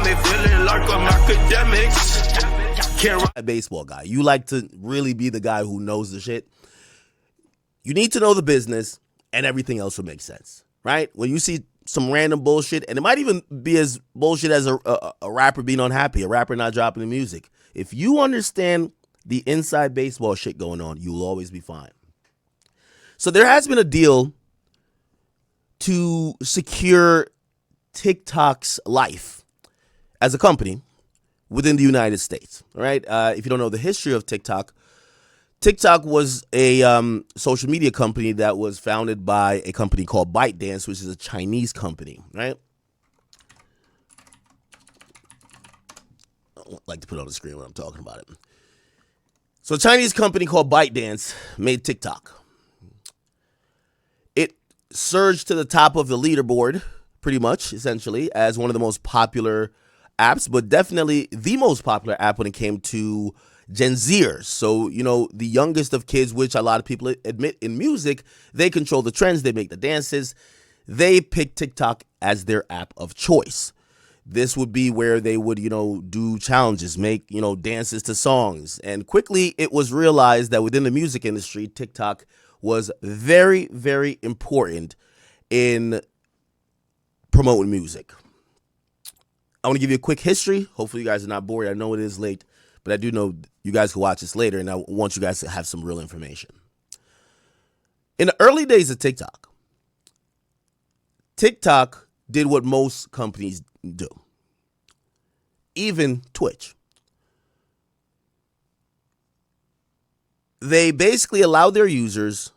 me feeling like I'm academics. Can't A baseball guy. You like to really be the guy who knows the shit. You need to know the business, and everything else will make sense, right? When you see some random bullshit, and it might even be as bullshit as a rapper being unhappy, a rapper not dropping the music. If you understand the inside baseball shit going on, you'll always be fine. So there has been a deal to secure TikTok's life as a company within the United States, right? If you don't know the history of TikTok, TikTok was a social media company that was founded by a company called ByteDance, which is a Chinese company, right? I don't like to put it on the screen when I'm talking about it. So a Chinese company called ByteDance made TikTok. It surged to the top of the leaderboard, pretty much, essentially, as one of the most popular apps, but definitely the most popular app when it came to Gen Zers. So, you know, the youngest of kids, which a lot of people admit in music, they control the trends, they make the dances. They pick TikTok as their app of choice. This would be where they would, you know, do challenges, make, you know, dances to songs. And quickly it was realized that within the music industry, TikTok was very, very important in promoting music. I want to give you a quick history. Hopefully you guys are not bored. I know it is late, but I do know you guys can watch this later, and I want you guys to have some real information. In the early days of TikTok, TikTok did what most companies do, even Twitch. They basically allow their users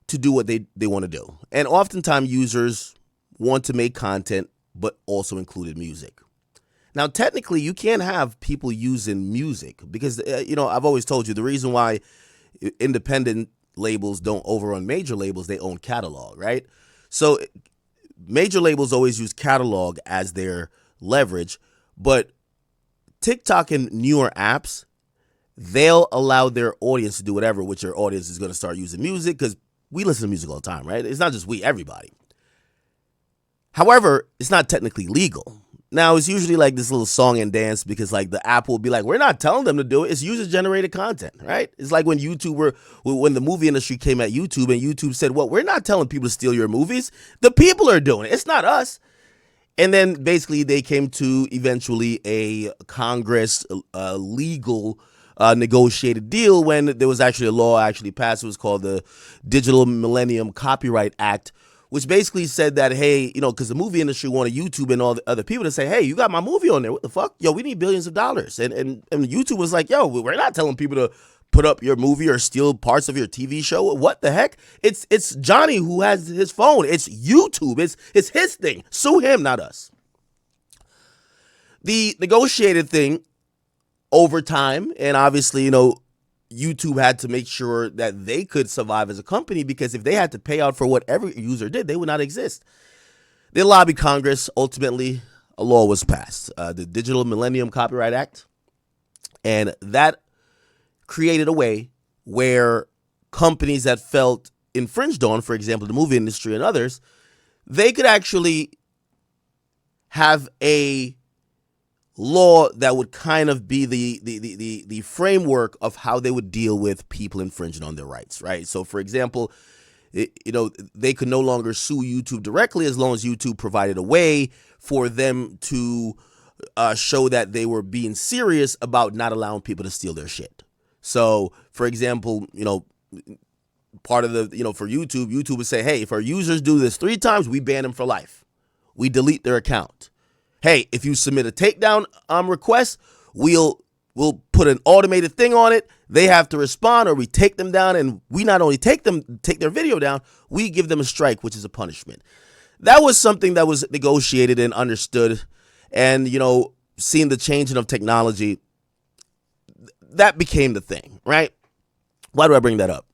to do what they want to do. And oftentimes users want to make content, but also included music. Now, technically, you can't have people using music because, you know, I've always told you the reason why independent labels don't overrun major labels, they own catalog, right? So major labels always use catalog as their leverage, but TikTok and newer apps, they'll allow their audience to do whatever, which their audience is going to start using music because we listen to music all the time, right? It's not just we, everybody. However, it's not technically legal. Now, it's usually like this little song and dance because like the app will be like, we're not telling them to do it. It's user-generated content, right? It's like when when the movie industry came at YouTube and YouTube said, well, we're not telling people to steal your movies. The people are doing it. It's not us. And then basically they came to eventually a Congress legal negotiated deal when there was actually a law actually passed. It was called the Digital Millennium Copyright Act, which basically said that, hey, you know, because the movie industry wanted YouTube and all the other people to say, hey, you got my movie on there. What the fuck? Yo, we need billions of dollars. And YouTube was like, yo, we're not telling people to put up your movie or steal parts of your TV show. What the heck? It's Johnny who has his phone. It's YouTube. It's his thing. Sue him, not us. The negotiated thing over time, and obviously, you know, YouTube had to make sure that they could survive as a company because if they had to pay out for what every user did, they would not exist. They lobbied Congress. Ultimately, a law was passed, the Digital Millennium Copyright Act, and that created a way where companies that felt infringed on, for example, the movie industry and others, they could actually have a law that would kind of be the framework of how they would deal with people infringing on their rights, right? So, for example, you know, they could no longer sue YouTube directly as long as YouTube provided a way for them to show that they were being serious about not allowing people to steal their shit. So, for example, you know, part of the, you know, for YouTube would say, hey, if our users do this 3 times, we ban them for life. We delete their account. Hey, if you submit a takedown request, we'll put an automated thing on it. They have to respond or we take them down, and we not only take their video down, we give them a strike, which is a punishment. That was something that was negotiated and understood. And, you know, seeing the changing of technology, that became the thing, right? Why do I bring that up?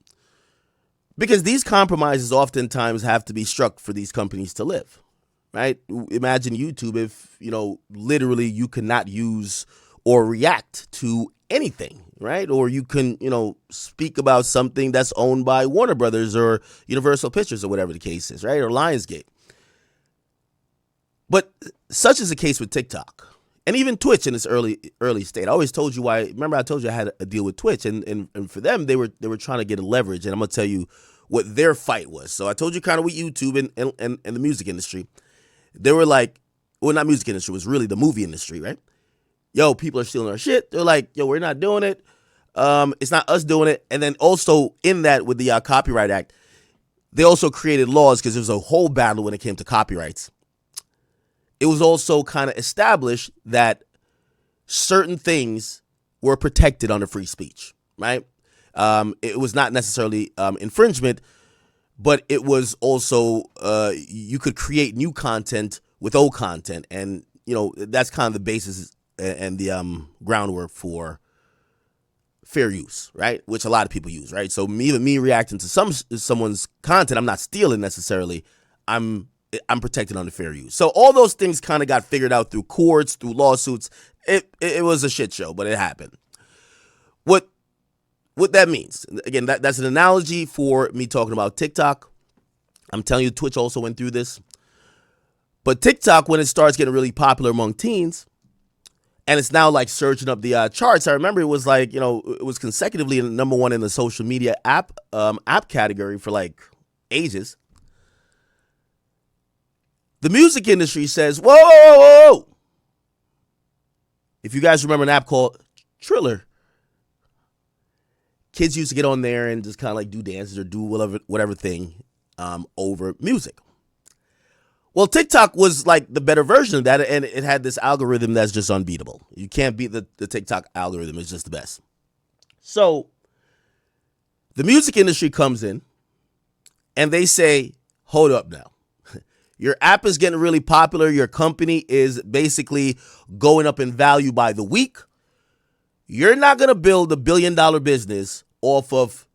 Because these compromises oftentimes have to be struck for these companies to live. Right? Imagine YouTube if, you know, literally you cannot use or react to anything, right? Or you can, you know, speak about something that's owned by Warner Brothers or Universal Pictures or whatever the case is, right? Or Lionsgate. But such is the case with TikTok and even Twitch in its early state. I always told you why. Remember, I told you I had a deal with Twitch, and for them, they were trying to get a leverage. And I'm gonna tell you what their fight was. So I told you kind of with YouTube and the music industry, they were like, well, not music industry, it was really the movie industry, right? Yo, people are stealing our shit. They're like, yo, we're not doing it. It's not us doing it. And then also in that with the Copyright Act, they also created laws because there was a whole battle when it came to copyrights. It was also kind of established that certain things were protected under free speech, right? It was not necessarily infringement, but it was also you could create new content with old content. And, that's kind of the basis and the groundwork for fair use, right? Which a lot of people use, right? So even me reacting to someone's content, I'm not stealing necessarily. I'm protected under fair use. So all those things kind of got figured out through courts, through lawsuits. It was a shit show, but it happened. What that means, again, that's an analogy for me talking about TikTok. I'm telling you, Twitch also went through this. But TikTok, when it starts getting really popular among teens, and it's now like surging up the charts. I remember it was like, it was consecutively number one in the social media app category for like ages. The music industry says, whoa, whoa, whoa, whoa. If you guys remember an app called Triller, kids used to get on there and just kind of like do dances or do whatever thing over music. Well, TikTok was like the better version of that, and it had this algorithm that's just unbeatable. You can't beat the TikTok algorithm. It's just the best. So the music industry comes in, and they say, hold up now. Your app is getting really popular. Your company is basically going up in value by the week. You're not going to build $1 billion business off of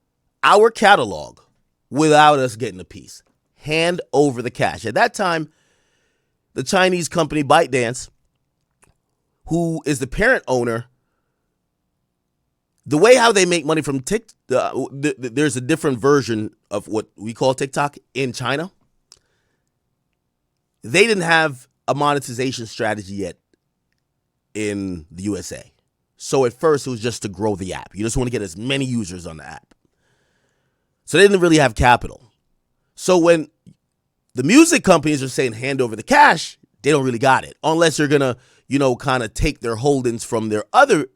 our catalog without us getting a piece. Hand over the cash. At that time, the Chinese company ByteDance, who is the parent owner, the way how they make money from TikTok, there's a different version of what we call TikTok in China. They didn't have a monetization strategy yet in the USA. So at first, it was just to grow the app. You just want to get as many users on the app. So they didn't really have capital. So when the music companies are saying hand over the cash, they don't really got it. Unless you're going to, kind of take their holdings from their other,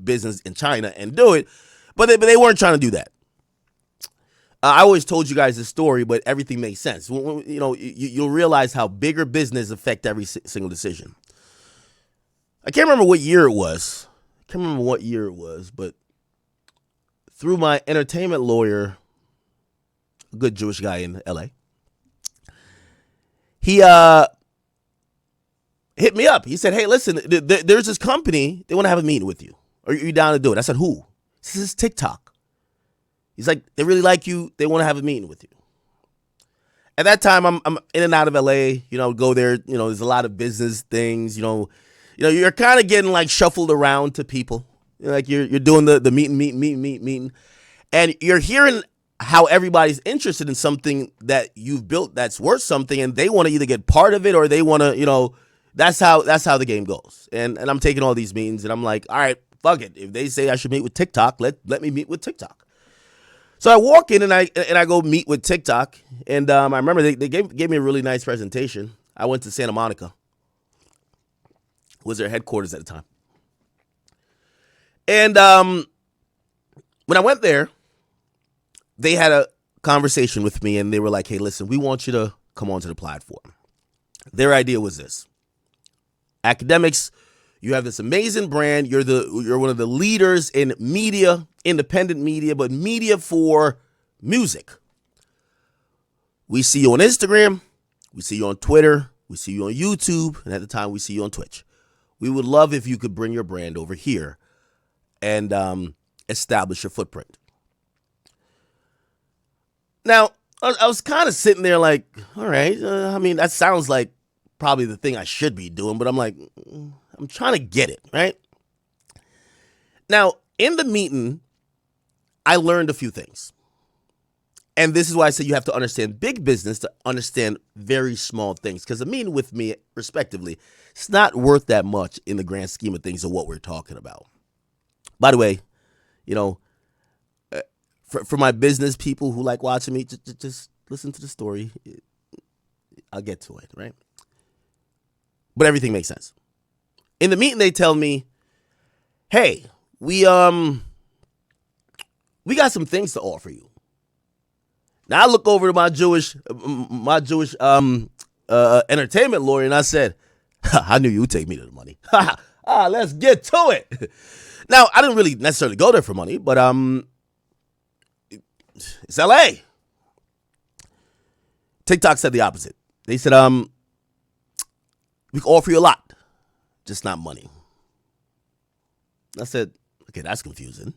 business in China and do it. But they weren't trying to do that. I always told you guys this story, but everything makes sense. You'll realize how bigger business affect every single decision. I can't remember what year it was. But through my entertainment lawyer, a good Jewish guy in LA, he hit me up. He said, hey, listen, there's this company. They want to have a meeting with you. Are you down to do it? I said, who? This is TikTok. He's like, they really like you. They want to have a meeting with you. At that time, I'm in and out of LA. Go there. There's a lot of business things. You're kind of getting like shuffled around to people. Like you're doing the meeting. And you're hearing how everybody's interested in something that you've built that's worth something, and they want to either get part of it or they want to, that's how the game goes. And I'm taking all these meetings, and I'm like, all right, fuck it. If they say I should meet with TikTok, let me meet with TikTok. So I walk in and I go meet with TikTok, and I remember they gave me a really nice presentation. I went to Santa Monica, was their headquarters at the time. And when I went there, they had a conversation with me, and they were like, hey, listen, we want you to come onto the platform. Their idea was this. Akademiks, you have this amazing brand. You're one of the leaders in media, independent media, but media for music. We see you on Instagram. We see you on Twitter. We see you on YouTube. And at the time, we see you on Twitch. We would love if you could bring your brand over here and establish your footprint. Now, I was kind of sitting there like, all right, that sounds like probably the thing I should be doing, but I'm like, I'm trying to get it, right? Now, in the meeting, I learned a few things. And this is why I say you have to understand big business to understand very small things. Because a meeting with me, respectively, it's not worth that much in the grand scheme of things of what we're talking about. By the way, for my business people who like watching me, just listen to the story. I'll get to it, right? But everything makes sense. In the meeting, they tell me, hey, we got some things to offer you. Now I look over to my Jewish entertainment lawyer, and I said, I knew you would take me to the money. Let's get to it. Now, I didn't really necessarily go there for money, but it's LA. TikTok said the opposite. They said, we can offer you a lot, just not money. I said, okay, that's confusing.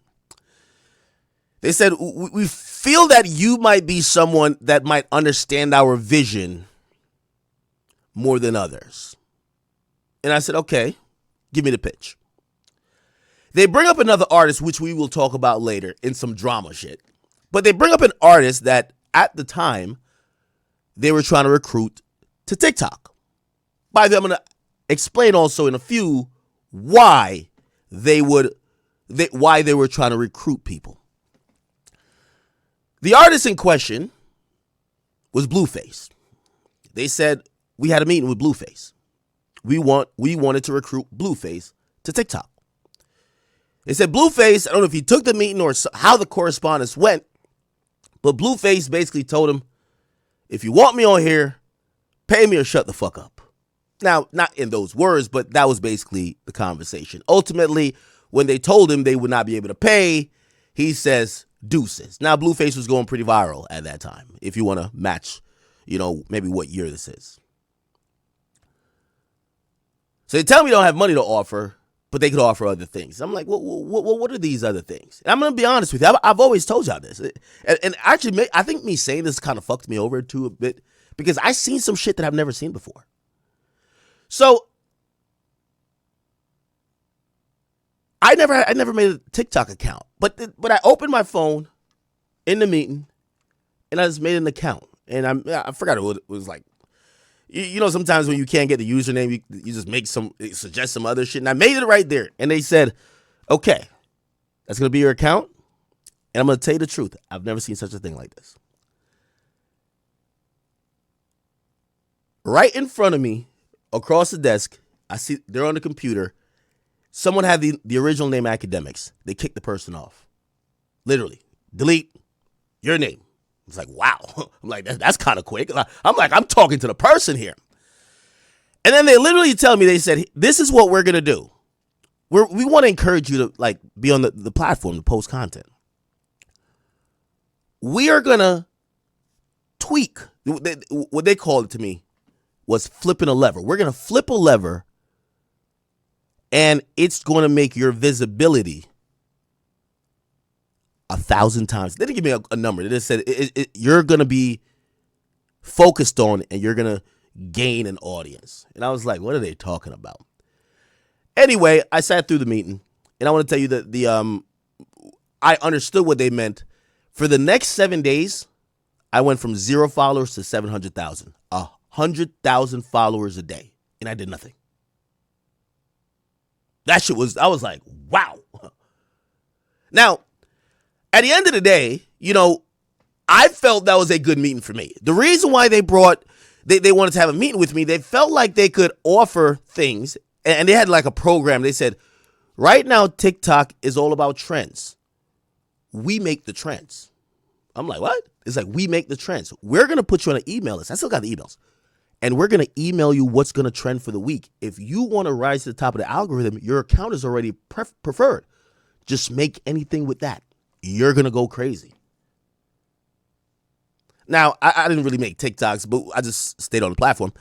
They said, we feel that you might be someone that might understand our vision more than others. And I said, okay, give me the pitch. They bring up another artist, which we will talk about later in some drama shit. But they bring up an artist that at the time they were trying to recruit to TikTok. By the way, I'm going to explain also in a few why they were trying to recruit people. The artist in question was Blueface. They said, we had a meeting with Blueface. We wanted to recruit Blueface to TikTok. They said Blueface, I don't know if he took the meeting or how the correspondence went, but Blueface basically told him, if you want me on here, pay me or shut the fuck up. Now, not in those words, but that was basically the conversation. Ultimately, when they told him they would not be able to pay, he says, deuces. Now, Blueface was going pretty viral at that time, if you want to match, maybe what year this is. So they tell me they don't have money to offer, but they could offer other things. I'm like, what are these other things? And I'm going to be honest with you. I've always told y'all this. And actually, I think me saying this kind of fucked me over too a bit because I've seen some shit that I've never seen before. So I never made a TikTok account, but I opened my phone in the meeting and I just made an account. And I forgot what it was like. Sometimes when you can't get the username, you just suggest some other shit. And I made it right there. And they said, okay, that's going to be your account. And I'm going to tell you the truth. I've never seen such a thing like this. Right in front of me, across the desk, I see they're on the computer. Someone had the original name Akademiks. They kicked the person off. Literally. Delete your name. It's like, wow. I'm like, that's kind of quick. I'm talking to the person here. And then they literally tell me, they said, this is what we're going to do. We want to encourage you to be on the platform to post content. We are going to tweak. What they called it to me was flipping a lever. We're going to flip a lever and it's going to make your visibility 1,000 times. They didn't give me a number. They just said you're going to be focused on and you're going to gain an audience. And I was like, what are they talking about? Anyway, I sat through the meeting and I want to tell you that I understood what they meant. For the next 7 days, I went from 0 followers to 700,000, 100,000 followers a day. And I did nothing. That shit I was like, wow. Now, at the end of the day, I felt that was a good meeting for me. The reason why they wanted to have a meeting with me, they felt like they could offer things, and they had like a program. They said, right now, TikTok is all about trends. We make the trends. I'm like, what? It's like, we make the trends. We're going to put you on an email list. I still got the emails. And we're going to email you what's going to trend for the week. If you want to rise to the top of the algorithm, your account is already preferred. Just make anything with that. You're going to go crazy. Now, I didn't really make TikToks, but I just stayed on the platform.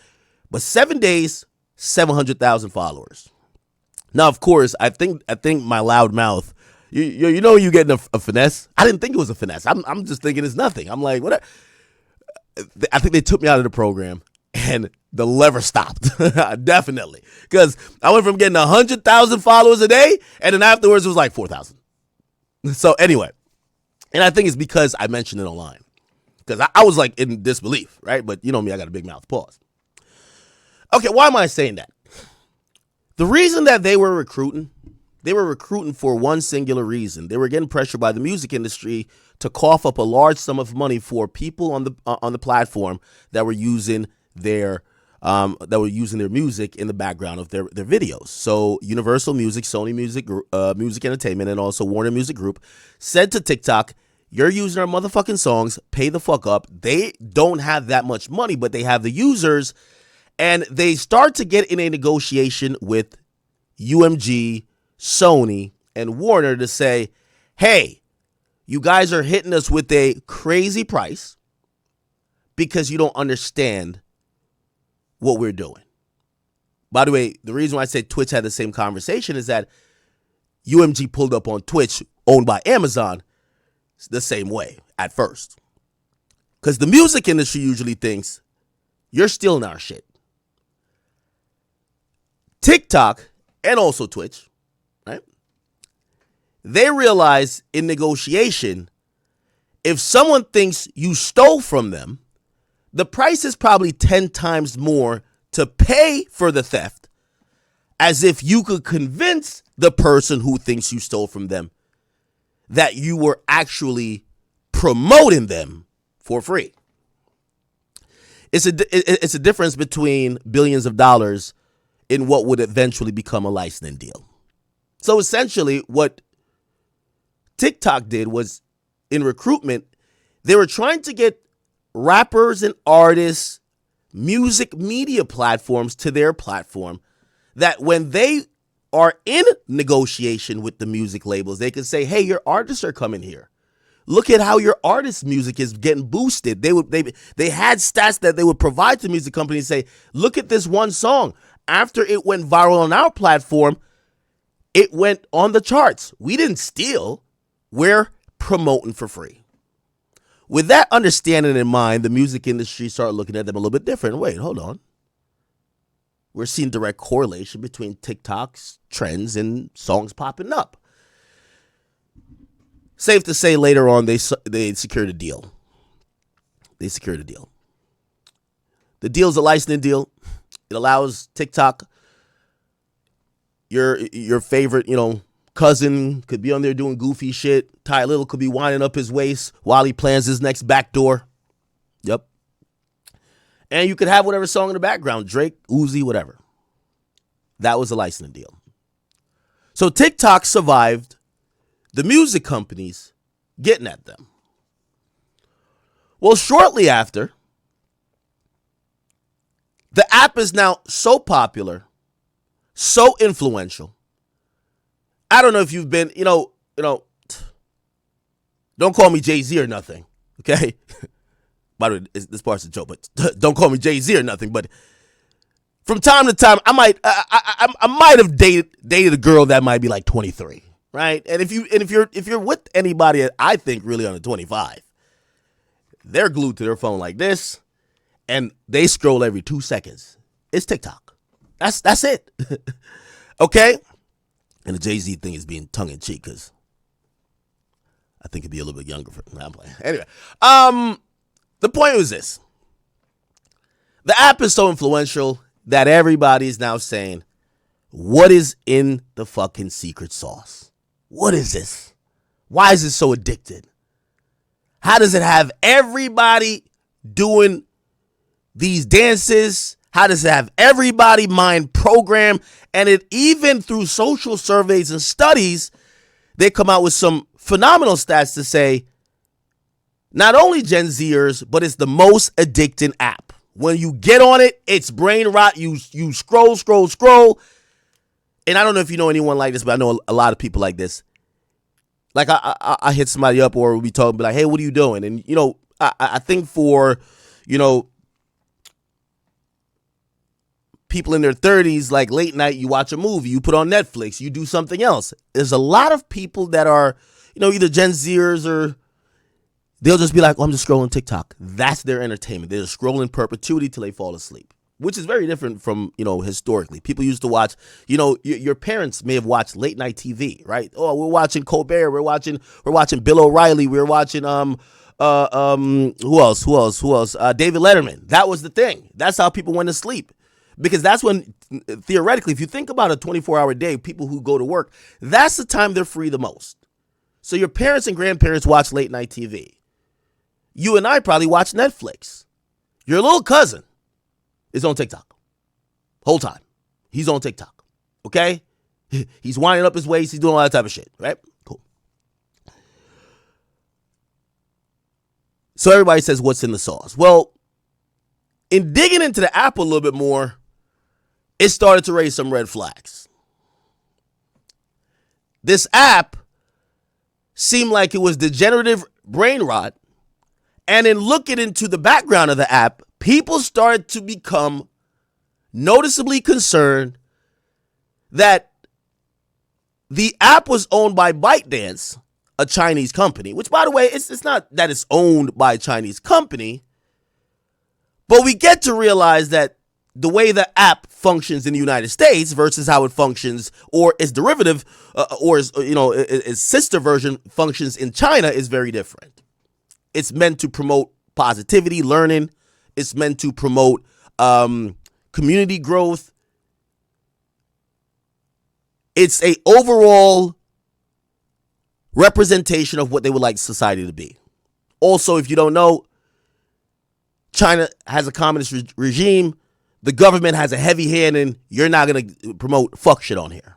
But 7 days, 700,000 followers. Now, of course, I think my loud mouth, you're getting a finesse. I didn't think it was a finesse. I'm just thinking it's nothing. I'm like, what? I think they took me out of the program and the lever stopped. Definitely. Because I went from getting 100,000 followers a day and then afterwards it was like 4,000. So anyway, and I think it's because I mentioned it online. because I was like in disbelief, right? But you know me, I got a big mouth. Pause. Okay, why am I saying that? The reason that they were recruiting for one singular reason. They were getting pressured by the music industry to cough up a large sum of money for people on the platform that were using their music in the background of their videos. So Universal Music, Sony Music, Music Entertainment, and also Warner Music Group said to TikTok, "You're using our motherfucking songs. Pay the fuck up." They don't have that much money, but they have the users, and they start to get in a negotiation with UMG, Sony, and Warner to say, hey, you guys are hitting us with a crazy price because you don't understand what we're doing. By the way, the reason why I said Twitch had the same conversation is that UMG pulled up on Twitch, owned by Amazon, the same way at first. Because the music industry usually thinks you're stealing our shit. TikTok and also Twitch, right? They realize in negotiation, if someone thinks you stole from them, the price is probably 10 times more to pay for the theft, as if you could convince the person who thinks you stole from them that you were actually promoting them for free. It's a difference between billions of dollars in what would eventually become a licensing deal. So essentially what TikTok did was, in recruitment, they were trying to get rappers and artists, music media platforms to their platform, that when they are in negotiation with the music labels, they can say, hey, your artists are coming here. Look at how your artist music is getting boosted. They had stats that they would provide to music companies, say, look at this one song. After it went viral on our platform, it went on the charts. We didn't steal. We're promoting for free. With that understanding in mind, the music industry started looking at them a little bit different. Wait, hold on. We're seeing direct correlation between TikTok's trends and songs popping up. Safe to say later on they secured a deal. They secured a deal. The deal's a licensing deal. It allows TikTok, your favorite, cousin could be on there doing goofy shit. Ty Little could be winding up his waist while he plans his next backdoor. Yep. And you could have whatever song in the background, Drake, Uzi, whatever. That was a licensing deal. So TikTok survived the music companies getting at them. Well, shortly after, the app is now so popular, so influential. I don't know if you've been, don't call me Jay-Z or nothing, okay? By the way, this part's a joke, but don't call me Jay-Z or nothing. But from time to time, I might have dated a girl that might be like 23, right? And if you're with anybody, I think really under 25, they're glued to their phone like this, and they scroll every 2 seconds. It's TikTok. That's it. Okay? And the Jay-Z thing is being tongue-in-cheek because I think it'd be a little bit younger for I'm playing. Anyway, the point was this. The app is so influential that everybody's now saying, what is in the fucking secret sauce? What is this? Why is it so addicted? How does it have everybody doing these dances? How does it have everybody mind programmed? And it even through social surveys and studies, they come out with some phenomenal stats to say not only Gen Zers, but it's the most addicting app. When you get on it, it's brain rot. You scroll. And I don't know if you know anyone like this, but I know a lot of people like this. Like I hit somebody up or we talk, be like, hey, what are you doing? And, I think for, people in their 30s, like late night, you watch a movie, you put on Netflix, you do something else. There's a lot of people that are, either Gen Zers or they'll just be like, oh, I'm just scrolling TikTok. That's their entertainment. They're just scrolling perpetuity till they fall asleep. which is very different from, historically. People used to watch, your parents may have watched late night TV, right? Oh, we're watching Colbert, we're watching Bill O'Reilly, we're watching who else? David Letterman. That was the thing. That's how people went to sleep. Because that's when, theoretically, if you think about a 24-hour day, people who go to work, that's the time they're free the most. So your parents and grandparents watch late night TV. You and I probably watch Netflix. Your little cousin is on TikTok. Whole time. He's on TikTok. Okay? He's winding up his waist. He's doing all that type of shit. Right? Cool. So everybody says, what's in the sauce? Well, in digging into the app a little bit more, it started to raise some red flags. This app seemed like it was degenerative brain rot. And in looking into the background of the app, people started to become noticeably concerned that the app was owned by ByteDance, a Chinese company, which, by the way, it's not that it's owned by a Chinese company, but we get to realize that the way the app functions in the United States versus how it functions, or its derivative, or its sister version functions in China is very different. It's meant to promote positivity, learning. It's meant to promote community growth. It's a overall representation of what they would like society to be. Also, if you don't know, China has a communist regime. The government has a heavy hand, and you're not going to promote fuck shit on here.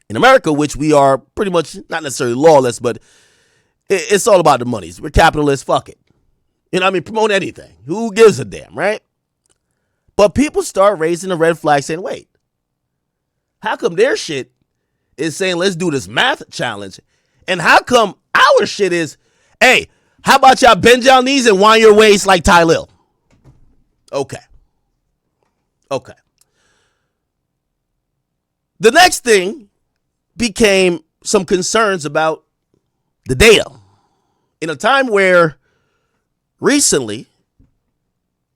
In America, which we are pretty much not necessarily lawless, but it's all about the monies. We're capitalists. Fuck it. Promote anything. Who gives a damn, right? But people start raising the red flag saying, wait, how come their shit is saying, let's do this math challenge? And how come our shit is, hey, how about y'all bend y'all knees and wind your waist like Ty Lil? Okay. The next thing became some concerns about the data. In a time where recently,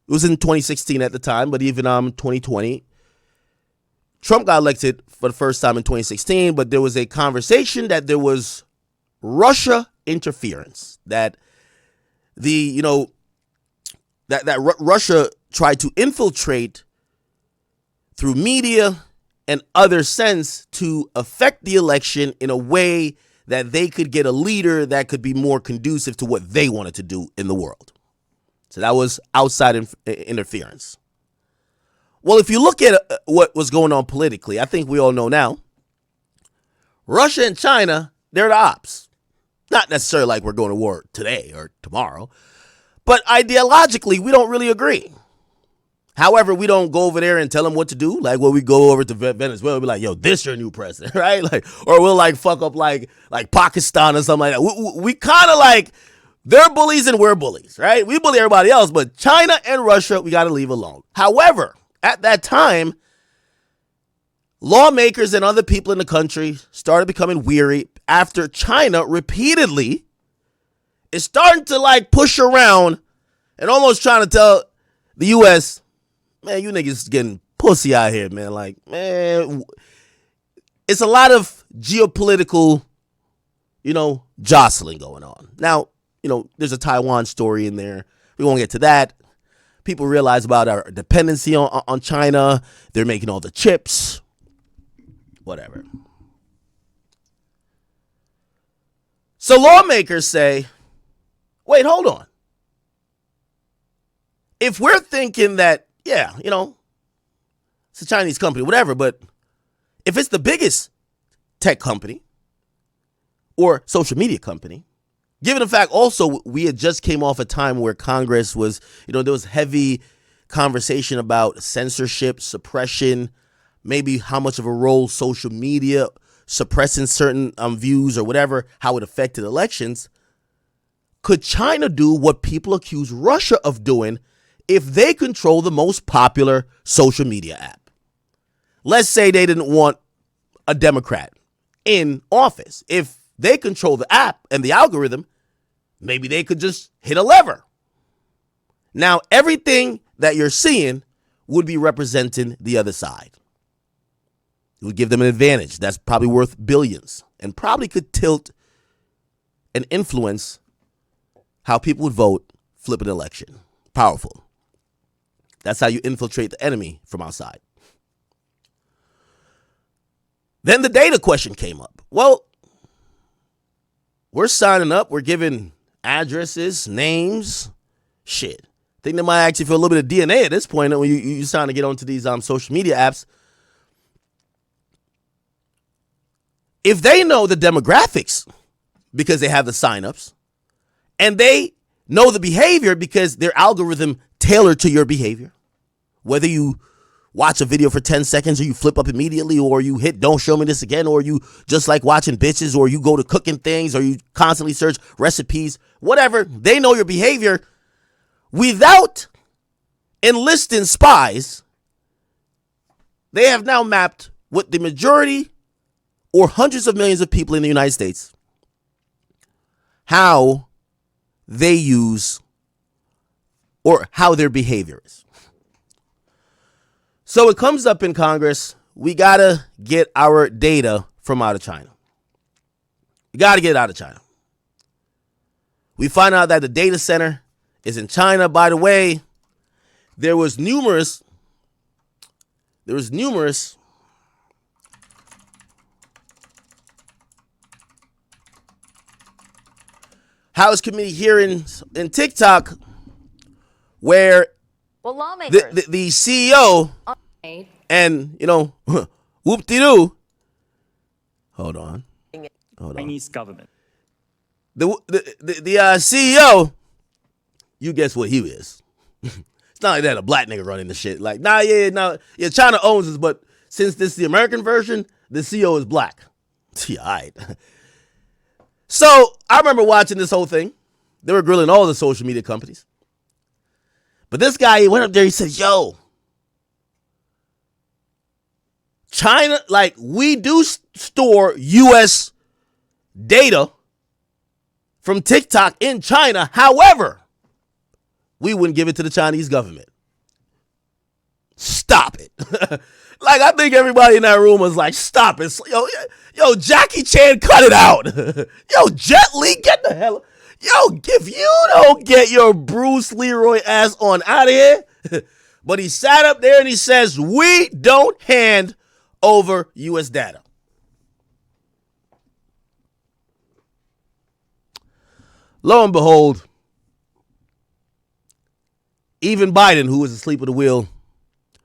it was in 2016 at the time, but even 2020, Trump got elected for the first time in 2016, but there was a conversation that there was Russia interference, that Russia tried to infiltrate through media and other sense to affect the election in a way that they could get a leader that could be more conducive to what they wanted to do in the world. So that was outside interference. Well, if you look at what was going on politically, I think we all know now, Russia and China, they're the ops. Not necessarily like we're going to war today or tomorrow, but ideologically, we don't really agree. However, we don't go over there and tell them what to do. Like when we go over to Venezuela, we'll be like, yo, this your new president, right? Or we'll fuck up like Pakistan or something like that. We kind of like, they're bullies and we're bullies, right? We bully everybody else, but China and Russia, we got to leave alone. However, at that time, lawmakers and other people in the country started becoming weary after China repeatedly is starting to push around and almost trying to tell the U.S., man, you niggas getting pussy out here, man. Man, it's a lot of geopolitical, jostling going on. Now, there's a Taiwan story in there. We won't get to that. People realize about our dependency on China. They're making all the chips. Whatever. So lawmakers say, wait, hold on. If we're thinking that, yeah, it's a Chinese company, whatever, but if it's the biggest tech company or social media company, given the fact also we had just came off a time where Congress was, there was heavy conversation about censorship, suppression, maybe how much of a role social media suppressing certain views or whatever, how it affected elections. Could China do what people accuse Russia of doing if they control the most popular social media app? Let's say they didn't want a Democrat in office. If they control the app and the algorithm, maybe they could just hit a lever. Now, everything that you're seeing would be representing the other side. It would give them an advantage that's probably worth billions and probably could tilt and influence how people would vote, flip an election. Powerful. That's how you infiltrate the enemy from outside. Then the data question came up. Well, we're signing up. We're giving addresses, names, shit. I think they might actually feel a little bit of DNA at this point when you're starting to get onto these social media apps. If they know the demographics because they have the signups, and they know the behavior because their algorithm tailored to your behavior, whether you watch a video for 10 seconds or you flip up immediately or you hit don't show me this again or you just like watching bitches or you go to cooking things or you constantly search recipes, whatever, they know your behavior without enlisting spies. They have now mapped what the majority or hundreds of millions of people in the United States, how they use or how their behavior is. So it comes up in Congress, we got to get our data from out of China. We got to get it out of China. We find out that the data center is in China. By the way, there was numerous House committee hearings in TikTok where the CEO and, whoop-de-doo. Hold on. Chinese government. The CEO, you guess what he is. It's not like that a black nigga running the shit. Like, China owns us, but since this is the American version, the CEO is black. Yeah, all right. So I remember watching this whole thing. They were grilling all the social media companies. But this guy, he went up there, he said, yo, China, like, we do store U.S. data from TikTok in China. However, we wouldn't give it to the Chinese government. Stop it. Like, I think everybody in that room was like, stop it. Yo, Jackie Chan, cut it out. Yo, Jet Li, get the hell. Yo, if you don't get your Bruce Leroy ass on out of here. But he sat up there and he says, we don't hand over U.S. data. Lo and behold, even Biden, who was asleep at the wheel,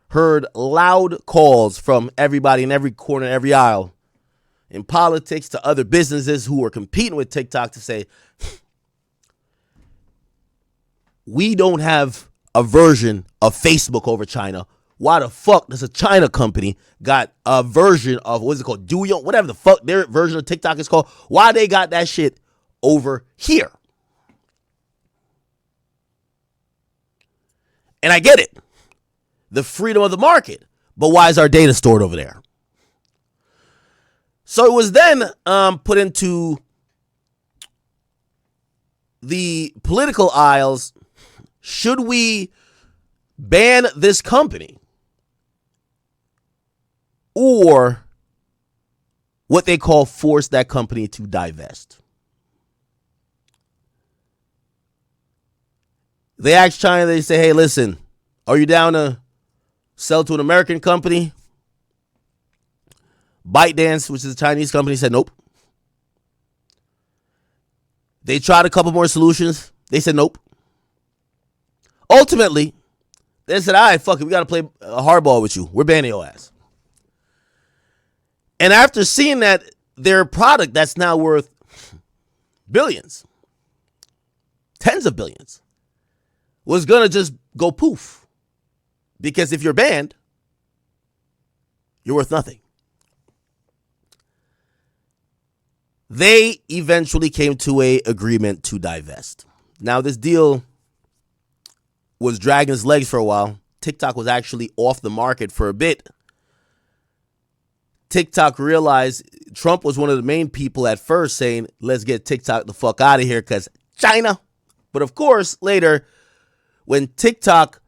heard loud calls from everybody in every corner, every aisle, in politics to other businesses who were competing with TikTok to say, we don't have a version of Facebook over China. Why the fuck does a China company got a version of, what's it called, Douyin, whatever the fuck their version of TikTok is called? Why they got that shit over here? And I get it. The freedom of the market. But why is our data stored over there? So it was then put into the political aisles. Should we ban this company? Or what they call force that company to divest? They ask China, they say, hey, listen, are you down to sell to an American company? ByteDance, which is a Chinese company, said nope. They tried a couple more solutions. They said nope. Ultimately, they said, all right, fuck it. We got to play a hardball with you. We're banning your ass. And after seeing that, their product that's now worth billions, tens of billions, was going to just go poof. Because if you're banned, you're worth nothing. They eventually came to an agreement to divest. Now, this deal was dragging its legs for a while. TikTok was actually off the market for a bit. TikTok realized Trump was one of the main people at first saying, let's get TikTok the fuck out of here because China. But of course, later, when TikTok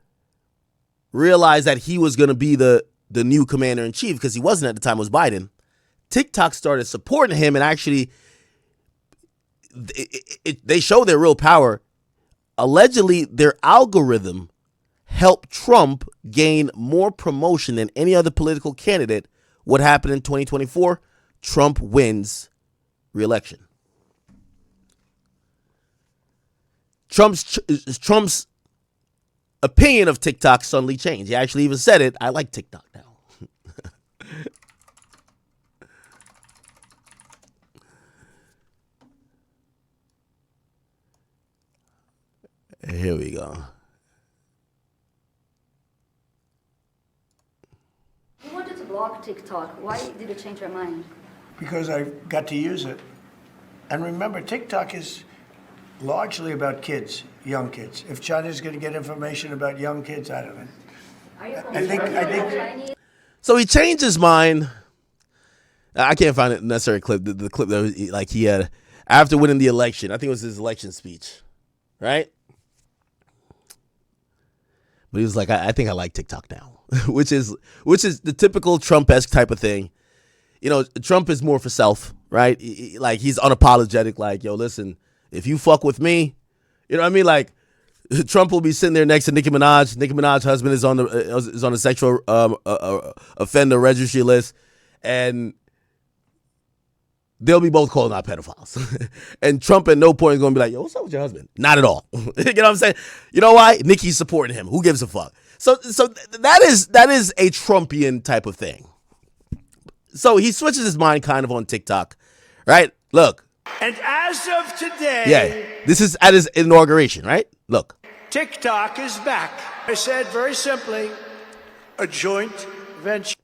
realized that he was going to be the new commander in chief, because he wasn't at the time, it was Biden, TikTok started supporting him, and actually they show their real power. Allegedly, their algorithm helped Trump gain more promotion than any other political candidate. What happened in 2024? Trump wins re-election. Trump's opinion of TikTok suddenly changed. He actually even said it. I like TikTok now. Here we go. You wanted to block TikTok. Why did you change your mind? Because I got to use it. And remember, TikTok is largely about kids, young kids. If China's going to get information about young kids, I don't know. I think. So he changed his mind. I can't find it necessary clip. The clip that he had after winning the election. I think it was his election speech, right? But he was like, I think I like TikTok now, which is the typical Trump-esque type of thing. You know, Trump is more for self, right? Like, he's unapologetic. Like, yo, listen, if you fuck with me, you know what I mean? Like, Trump will be sitting there next to Nicki Minaj. Nicki Minaj's husband is on the sexual offender registry list, and they'll be both calling out pedophiles. And Trump at no point is going to be like, yo, what's up with your husband? Not at all. You know what I'm saying? You know why? Nicki's supporting him. Who gives a fuck? So that is a Trumpian type of thing. So he switches his mind kind of on TikTok, right? Look. And as of today... Yeah, this is at his inauguration, right? Look. TikTok is back. I said very simply, a joint venture.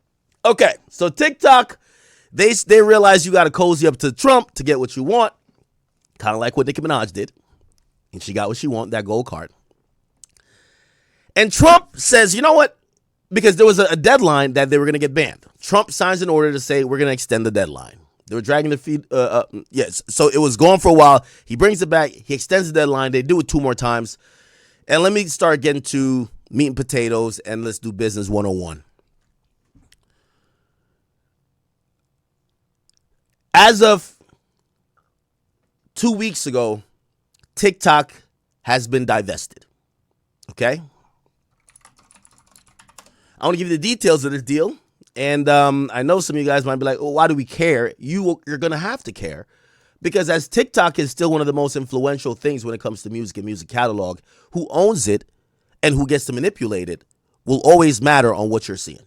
Okay, so TikTok... They realize you got to cozy up to Trump to get what you want, kind of like what Nicki Minaj did, and she got what she wanted, that gold card. And Trump says, you know what? Because there was a deadline that they were going to get banned. Trump signs an order to say we're going to extend the deadline. They were dragging the feet. Yes, so it was gone for a while. He brings it back. He extends the deadline. They do it 2 more times. And let me start getting to meat and potatoes, and let's do business 101. As of 2 weeks ago, TikTok has been divested. Okay? I want to give you the details of this deal. And I know some of you guys might be like, oh, why do we care? You're going to have to care. Because as TikTok is still one of the most influential things when it comes to music and music catalog, who owns it and who gets to manipulate it will always matter on what you're seeing.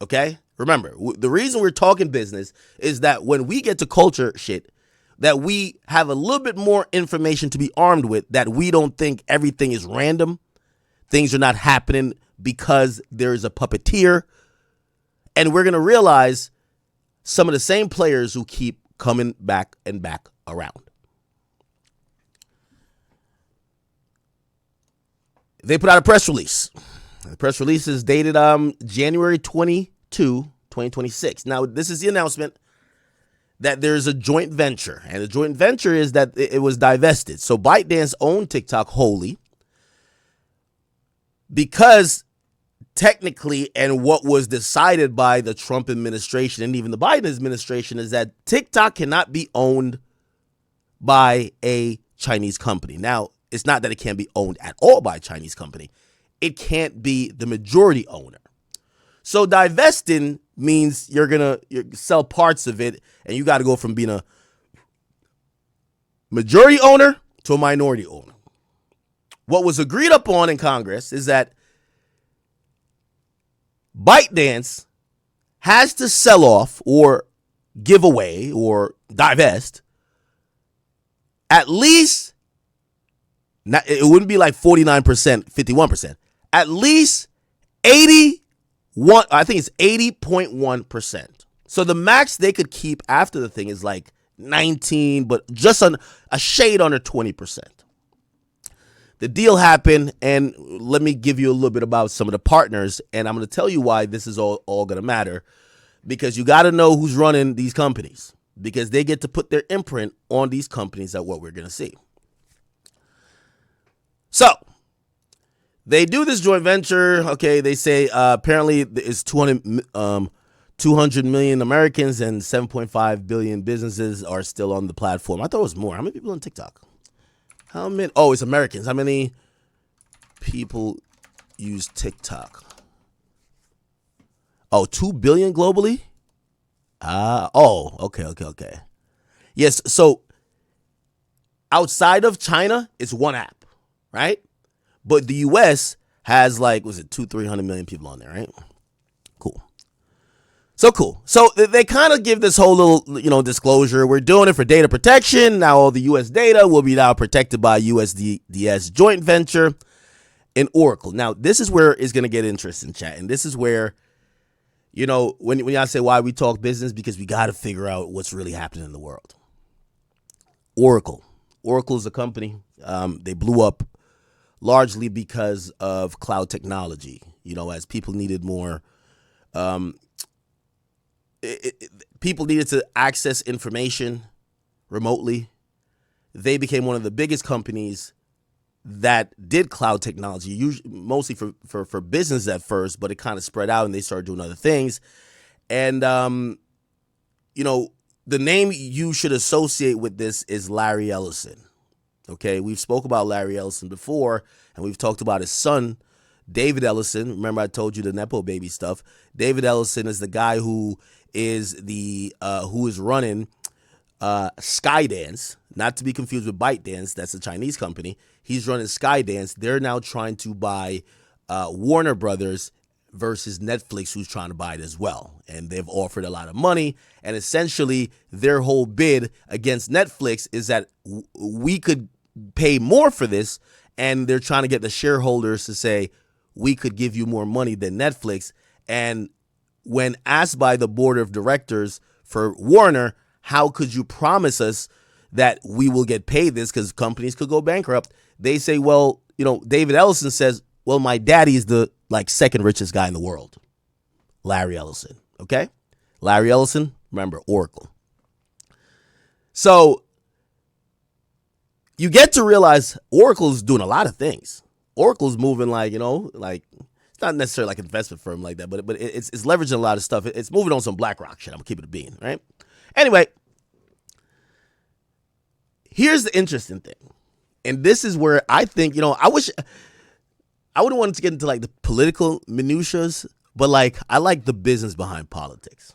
Okay? Remember, the reason we're talking business is that when we get to culture shit, that we have a little bit more information to be armed with, that we don't think everything is random. Things are not happening because there is a puppeteer. And we're going to realize some of the same players who keep coming back and back around. They put out a press release. The press release is dated January 22, 2026. Now, this is the announcement that there's a joint venture. And the joint venture is that it was divested. So ByteDance owned TikTok wholly because technically, and what was decided by the Trump administration and even the Biden administration, is that TikTok cannot be owned by a Chinese company. Now, it's not that it can't be owned at all by a Chinese company. It can't be the majority owner. So divesting means you're going to sell parts of it, and you got to go from being a majority owner to a minority owner. What was agreed upon in Congress is that ByteDance has to sell off or give away or divest at least, it wouldn't be like 49%, 51%, at least 81, I think it's 80.1%. So the max they could keep after the thing is like 19, but just on a shade under 20%. The deal happened, and let me give you a little bit about some of the partners, and I'm going to tell you why this is all going to matter, because you got to know who's running these companies, because they get to put their imprint on these companies at what we're going to see. So, They do this joint venture. Okay, they say apparently it's 200 million Americans and 7.5 billion businesses are still on the platform. I thought it was more. How many people on TikTok? How many? Oh, it's Americans. How many people use TikTok? Oh, 2 billion globally? Okay. Yes, so outside of China, it's one app, right? But the US has like, was it 300 million people on there, right? Cool. So they kind of give this whole little, disclosure. We're doing it for data protection. Now all the US data will be now protected by USDS joint venture and Oracle. Now, this is where it's going to get interesting, chat. And this is where, when y'all say why we talk business, because we got to figure out what's really happening in the world. Oracle is a company. They blew up largely because of cloud technology. As people needed more, people needed to access information remotely. They became one of the biggest companies that did cloud technology, usually mostly for business at first, but it kind of spread out and they started doing other things. And, the name you should associate with this is Larry Ellison. Okay, we've spoke about Larry Ellison before, and we've talked about his son, David Ellison. Remember, I told you the Nepo baby stuff. David Ellison is the guy who is running Skydance, not to be confused with ByteDance. That's a Chinese company. He's running Skydance. They're now trying to buy Warner Brothers versus Netflix, who's trying to buy it as well. And they've offered a lot of money. And essentially, their whole bid against Netflix is that we could pay more for this. And they're trying to get the shareholders to say, we could give you more money than Netflix. And when asked by the board of directors for Warner, how could you promise us that we will get paid this, because companies could go bankrupt? They say, well, David Ellison says, well, my daddy is the second richest guy in the world, Larry Ellison. Okay, Larry Ellison, remember, Oracle. So you get to realize Oracle's doing a lot of things. Oracle's moving it's not necessarily like an investment firm like that, but it's leveraging a lot of stuff. It's moving on some BlackRock shit. I'm gonna keep it a bean, right? Anyway, here's the interesting thing, and this is where I think I wouldn't want to get into the political minutiae, but I like the business behind politics.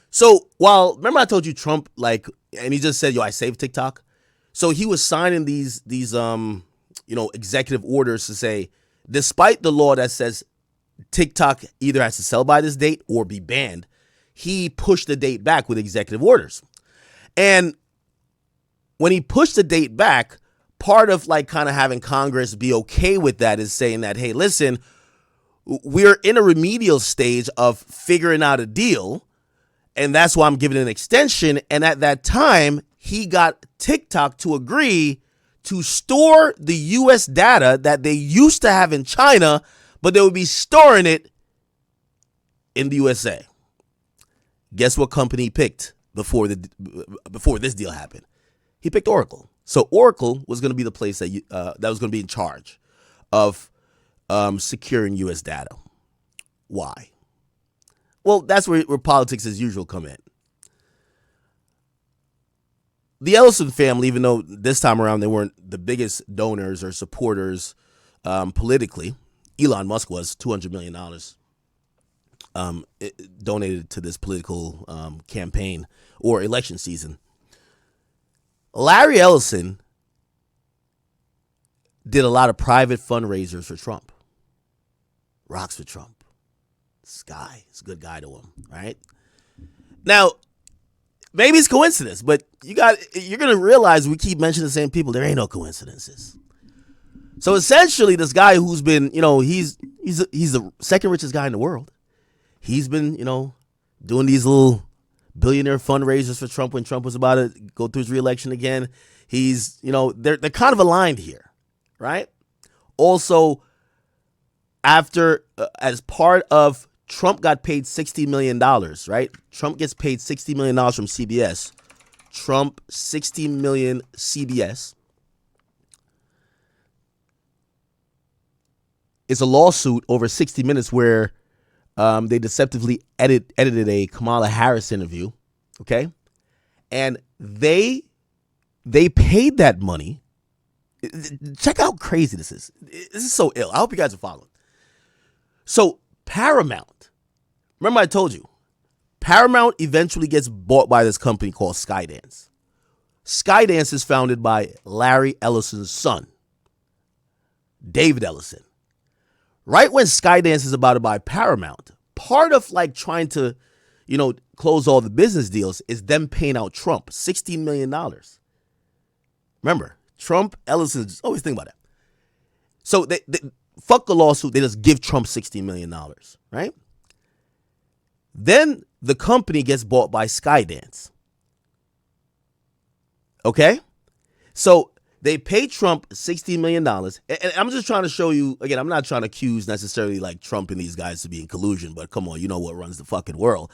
So remember I told you Trump and he just said, I saved TikTok. So he was signing these executive orders to say, despite the law that says TikTok either has to sell by this date or be banned, he pushed the date back with executive orders. And when he pushed the date back, part of kind of having Congress be okay with that is saying that, hey, listen, we're in a remedial stage of figuring out a deal, and that's why I'm giving an extension. And at that time, he got TikTok to agree to store the U.S. data that they used to have in China, but they would be storing it in the USA. Guess what company he picked before this deal happened? He picked Oracle. So Oracle was going to be the place that was going to be in charge of securing U.S. data. Why? Well, that's where politics as usual come in. The Ellison family, even though this time around they weren't the biggest donors or supporters politically, Elon Musk was $200 million donated to this political campaign or election season. Larry Ellison did a lot of private fundraisers for Trump. Rocks for Trump. This guy is a good guy to him, right? Now, maybe it's coincidence, but you're going to realize we keep mentioning the same people. There ain't no coincidences. So essentially, this guy who's been, he's the second richest guy in the world. He's been, doing these little billionaire fundraisers for Trump when Trump was about to go through his reelection again. He's, they're kind of aligned here, right? Also, after, as part of Trump got paid $60 million, right? Trump gets paid $60 million from CBS. Trump, $60 million CBS. is a lawsuit over 60 Minutes where they deceptively edited a Kamala Harris interview, okay? And they paid that money. Check out how crazy this is. This is so ill. I hope you guys are following. So Paramount, remember I told you, Paramount eventually gets bought by this company called Skydance. Skydance is founded by Larry Ellison's son, David Ellison. Right when Skydance is about to buy Paramount, part of like trying to, close all the business deals is them paying out Trump $16 million. Remember, Trump, Ellison, always think about that. So they fuck the lawsuit, they just give Trump $16 million, right? Then the company gets bought by Skydance. Okay? So they pay Trump $16 million. And I'm just trying to show you, again, I'm not trying to accuse necessarily like Trump and these guys to be in collusion, but come on, you know what runs the fucking world.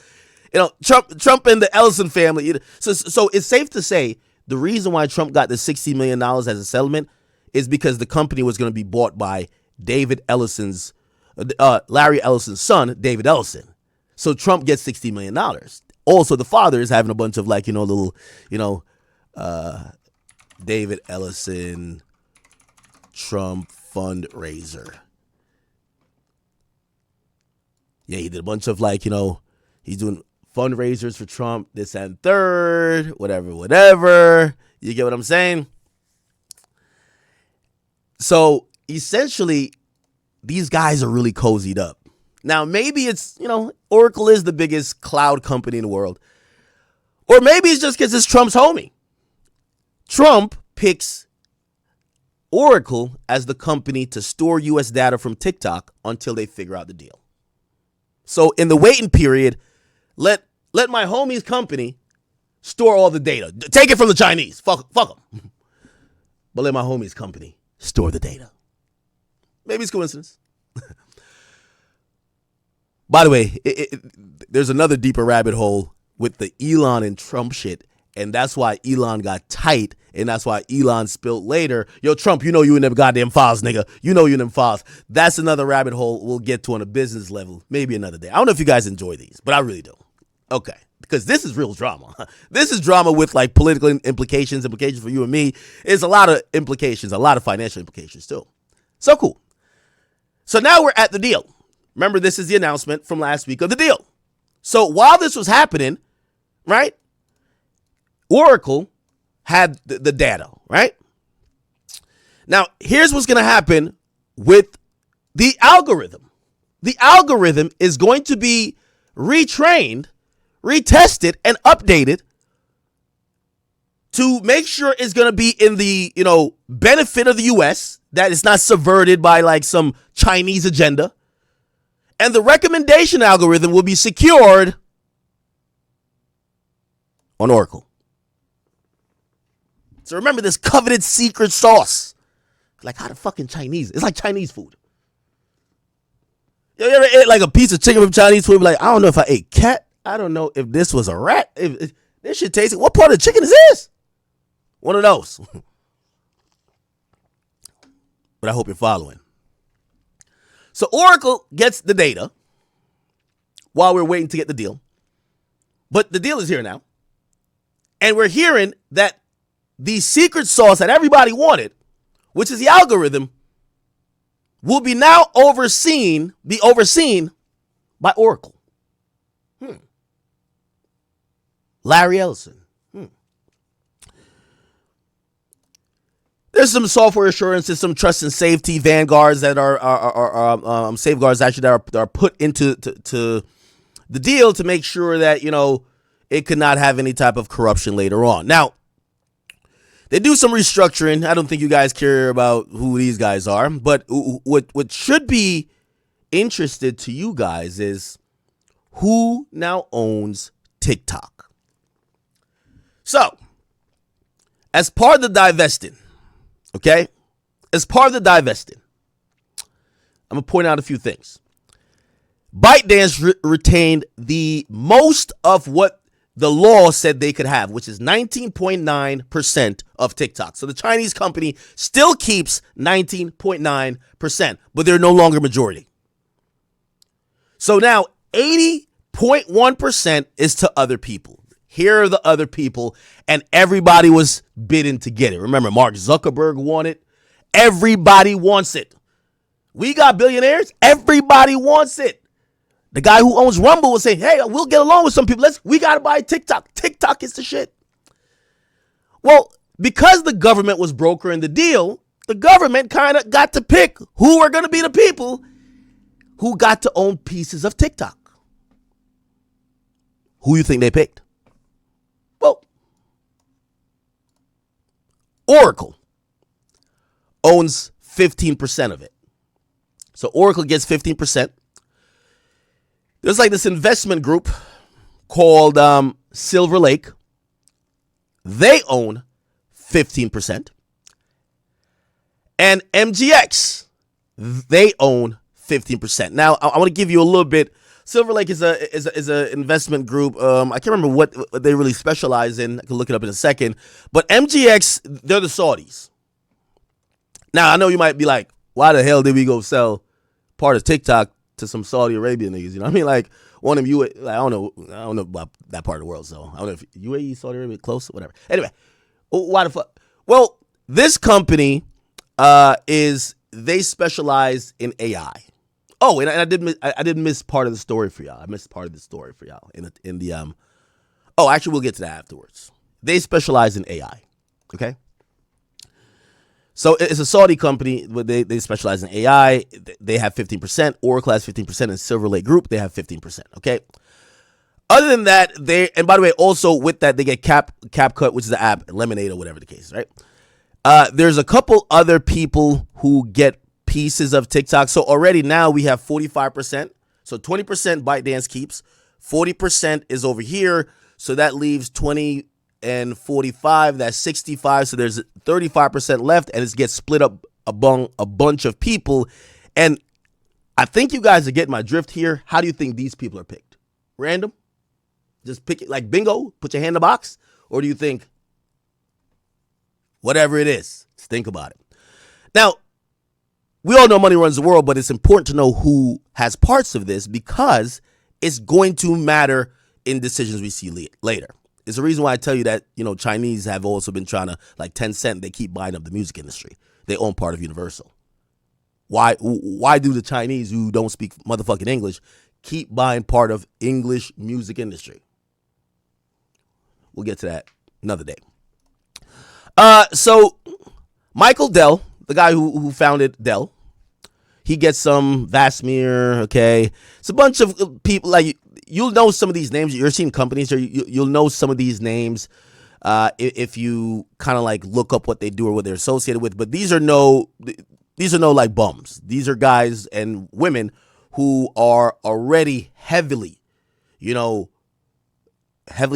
Trump and the Ellison family. So it's safe to say the reason why Trump got the $60 million as a settlement is because the company was going to be bought by Larry Ellison's son, David Ellison. So Trump gets $60 million. Also, the father is having a bunch of like, David Ellison Trump fundraiser. Yeah, he did a bunch of like, he's doing fundraisers for Trump, this and third, whatever. You get what I'm saying? So essentially, these guys are really cozied up. Now, maybe it's, Oracle is the biggest cloud company in the world. Or maybe it's just because it's Trump's homie. Trump picks Oracle as the company to store U.S. data from TikTok until they figure out the deal. So in the waiting period, let my homie's company store all the data. Take it from the Chinese. Fuck them. But let my homie's company store the data. Maybe it's coincidence. By the way, there's another deeper rabbit hole with the Elon and Trump shit. And that's why Elon got tight. And that's why Elon spilled later. Yo, Trump, you in them goddamn files, nigga. You in them files. That's another rabbit hole we'll get to on a business level. Maybe another day. I don't know if you guys enjoy these, but I really do. Okay. Because this is real drama. This is drama with like political implications for you and me. It's a lot of implications, a lot of financial implications too. So cool. So now we're at the deal. Remember, this is the announcement from last week of the deal. So while this was happening, right? Oracle had the data, right? Now, here's what's going to happen with the algorithm. The algorithm is going to be retrained, retested, and updated to make sure it's going to be in the, benefit of the U.S., that it's not subverted by like some Chinese agenda. And the recommendation algorithm will be secured on Oracle. So remember this coveted secret sauce. Like how the fucking Chinese. It's like Chinese food. You ever ate like a piece of chicken from Chinese food? Like, I don't know if I ate cat. I don't know if this was a rat. If this shit tastes. What part of the chicken is this? One of those. But I hope you're following. So Oracle gets the data while we're waiting to get the deal. But the deal is here now. And we're hearing that the secret sauce that everybody wanted, which is the algorithm, will be now overseen by Oracle. Larry Ellison. There's some software assurances, some trust and safety vanguards that are safeguards actually that are put into to the deal to make sure that it could not have any type of corruption later on. Now, they do some restructuring. I don't think you guys care about who these guys are, but what should be interested to you guys is who now owns TikTok. So, as part of the divesting, okay? As part of the divesting, I'm going to point out a few things. ByteDance retained the most of what the law said they could have, which is 19.9% of TikTok. So the Chinese company still keeps 19.9%, but they're no longer majority. So now 80.1% is to other people. Here are the other people, and everybody was bidding to get it. Remember, Mark Zuckerberg won it. Everybody wants it. We got billionaires. Everybody wants it. The guy who owns Rumble was saying, hey, we'll get along with some people. We got to buy TikTok. TikTok is the shit. Well, because the government was brokering the deal, the government kind of got to pick who are going to be the people who got to own pieces of TikTok. Who you think they picked? Well, Oracle owns 15% of it. So Oracle gets 15%. There's like this investment group called Silver Lake. They own 15%. And MGX, they own 15%. Now, I want to give you a little bit. Silver Lake is a investment group. I can't remember what they really specialize in. I can look it up in a second. But MGX, they're the Saudis. Now, I know you might be like, why the hell did we go sell part of TikTok to some Saudi Arabian niggas? You know what I mean? Like, one of them, I don't know about that part of the world. So, I don't know if UAE, Saudi Arabia, close, whatever. Anyway, why the fuck? Well, this company they specialize in AI. Oh, and I did miss part of the story for y'all. I missed part of the story for y'all in the Oh, actually, we'll get to that afterwards. They specialize in AI. Okay. So it's a Saudi company, but they specialize in AI. They have 15%. Oracle has 15%, and Silver Lake Group, they have 15%. Okay. Other than that, and by the way, also with that, they get CapCut, which is the app, Lemonade, or whatever the case is, right? There's a couple other people who get pieces of TikTok. So already now we have 45%. So 20% ByteDance keeps. 40% is over here. So that leaves 20 and 45. That's 65. So there's 35% left, and it gets split up among a bunch of people. And I think you guys are getting my drift here. How do you think these people are picked? Random? Just pick it like bingo? Put your hand in the box? Or do you think whatever it is? Just think about it. Now, we all know money runs the world, but it's important to know who has parts of this because it's going to matter in decisions we see later. It's the reason why I tell you that, Chinese have also been trying to, like Tencent, they keep buying up the music industry. They own part of Universal. Why do the Chinese who don't speak motherfucking English keep buying part of English music industry? We'll get to that another day. So Michael Dell, the guy who founded Dell, he gets some Vasmir, okay? It's a bunch of people, like, you'll know some of these names. You're seeing companies, or you'll know some of these names if you kind of like look up what they do or what they're associated with. But these are no like bums. These are guys and women who are already heavily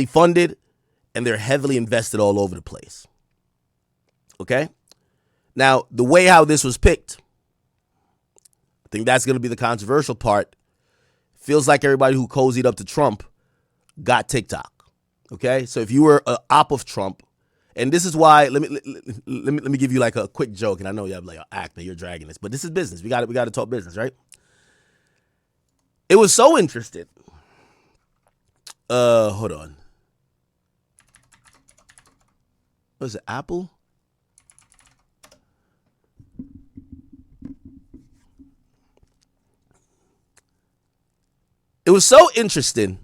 funded, and they're heavily invested all over the place. Okay? Now, the way how this was picked, I think that's going to be the controversial part. Feels like everybody who cozied up to Trump got TikTok. Okay? So if you were an op of Trump, and this is why, let me give you like a quick joke, and I know you have like an actor, you're dragging this, but this is business. We got to talk business, right? It was so interesting. Hold on. What is it, Apple? It was so interesting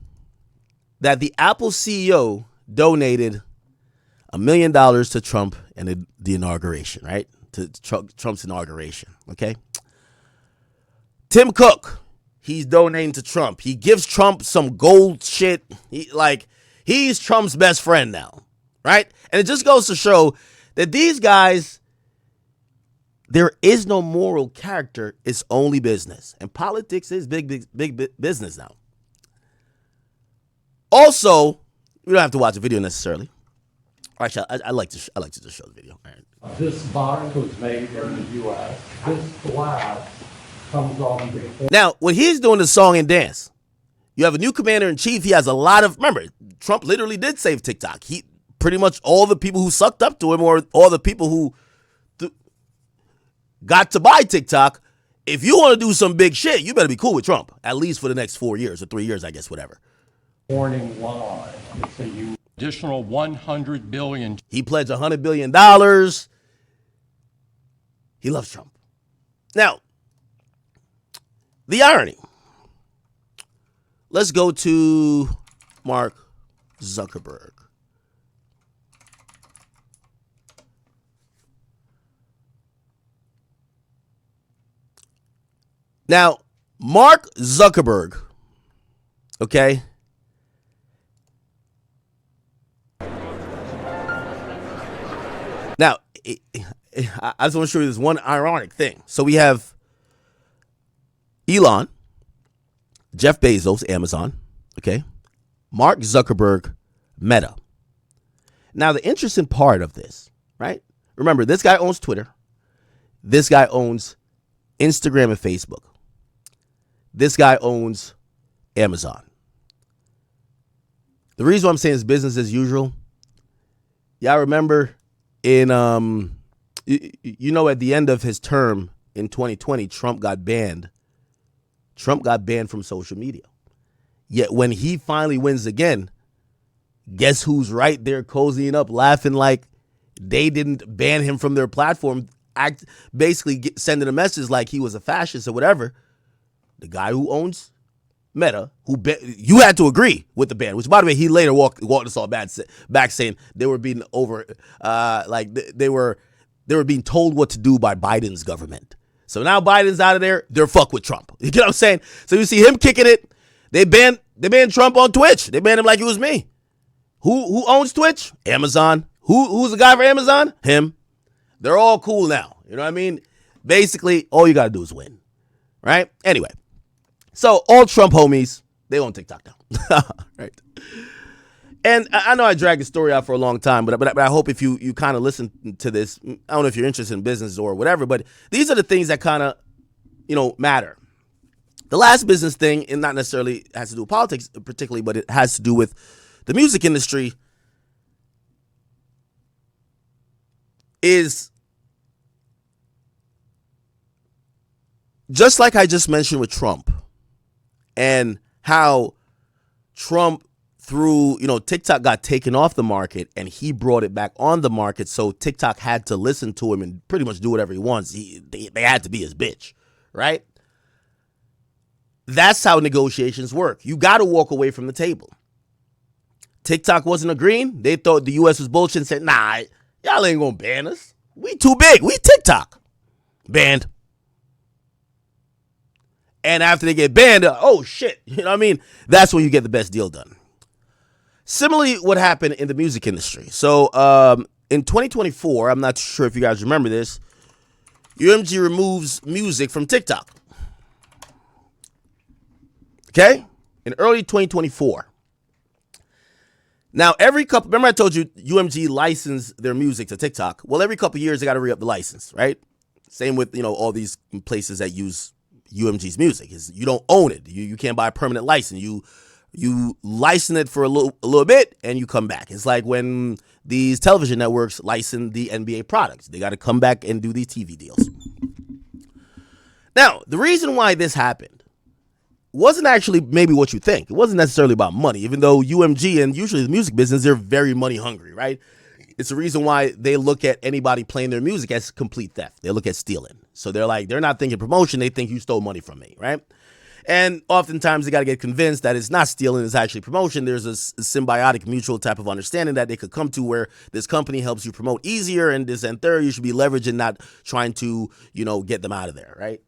that the Apple CEO donated $1 million to Trump and the inauguration, right? To Trump's inauguration, okay? Tim Cook, he's donating to Trump. He gives Trump some gold shit. He's Trump's best friend now, right? And it just goes to show that these guys, there is no moral character. It's only business. And politics is big business now. Also, we don't have to watch a video necessarily. Actually, I like to just show the video. All right. This box was made in the U.S. This glass comes on before. Now, when he's doing the song and dance, You have a new commander in chief. He has a lot of, remember, Trump literally did save TikTok. He pretty much all the people who sucked up to him or all the people who got to buy TikTok, if you want to do some big shit, you better be cool with Trump, at least for the next 4 years or 3 years, I guess, whatever. Warning line. It's a additional $100 billion. He pledged $100 billion. He loves Trump. Now, the irony. Let's go to Mark Zuckerberg. Now, Mark Zuckerberg, okay? Now, I just want to show you this one ironic thing. So we have Elon, Jeff Bezos, Amazon, okay? Mark Zuckerberg, Meta. Now, the interesting part of this, right? Remember, this guy owns Twitter. This guy owns Instagram and Facebook. This guy owns Amazon. The reason why I'm saying it's business as usual, y'all remember in, at the end of his term in 2020, Trump got banned. Trump got banned from social media. Yet when he finally wins again, guess who's right there cozying up, laughing like they didn't ban him from their platform, sending a message like he was a fascist or whatever. The guy who owns Meta, you had to agree with the ban, which, by the way, he later walked us all back saying they were being they were being told what to do by Biden's government. So now Biden's out of there, they're fucked with Trump. You know what I'm saying? So you see him kicking it. They banned Trump on Twitch. They banned him like it was me. Who owns Twitch? Amazon. Who's the guy for Amazon? Him. They're all cool now. You know what I mean? Basically, all you got to do is win. Right? Anyway. So all Trump homies, they own TikTok now. Right? And I know I dragged the story out for a long time, but I hope if you kind of listen to this, I don't know if you're interested in business or whatever, but these are the things that kind of, matter. The last business thing, and not necessarily has to do with politics particularly, but it has to do with the music industry, is just like I just mentioned with Trump and how Trump through, TikTok got taken off the market and he brought it back on the market. So TikTok had to listen to him and pretty much do whatever he wants. They had to be his bitch, right? That's how negotiations work. You got to walk away from the table. TikTok wasn't agreeing. They thought the U.S. was bullshit and said, nah, y'all ain't going to ban us. We too big. We TikTok. Banned. And after they get banned, oh shit, you know what I mean? That's when you get the best deal done. Similarly, what happened in the music industry. So in 2024, I'm not sure if you guys remember this, UMG removes music from TikTok. Okay? In early 2024. Now, remember I told you UMG licensed their music to TikTok? Well, every couple of years, they got to re-up the license, right? Same with, all these places that use UMG's music. You don't own it. You can't buy a permanent license. You license it for a little bit and you come back. It's like when these television networks license the NBA products. They got to come back and do these TV deals. Now, the reason why this happened wasn't actually maybe what you think. It wasn't necessarily about money, even though UMG and usually the music business, they're very money hungry, right? It's the reason why they look at anybody playing their music as complete theft. They look at stealing. So they're not thinking promotion. They think you stole money from me, right? And oftentimes they got to get convinced that it's not stealing, it's actually promotion. There's a symbiotic mutual type of understanding that they could come to where this company helps you promote easier and this and third, you should be leveraging, not trying to, get them out of there, right?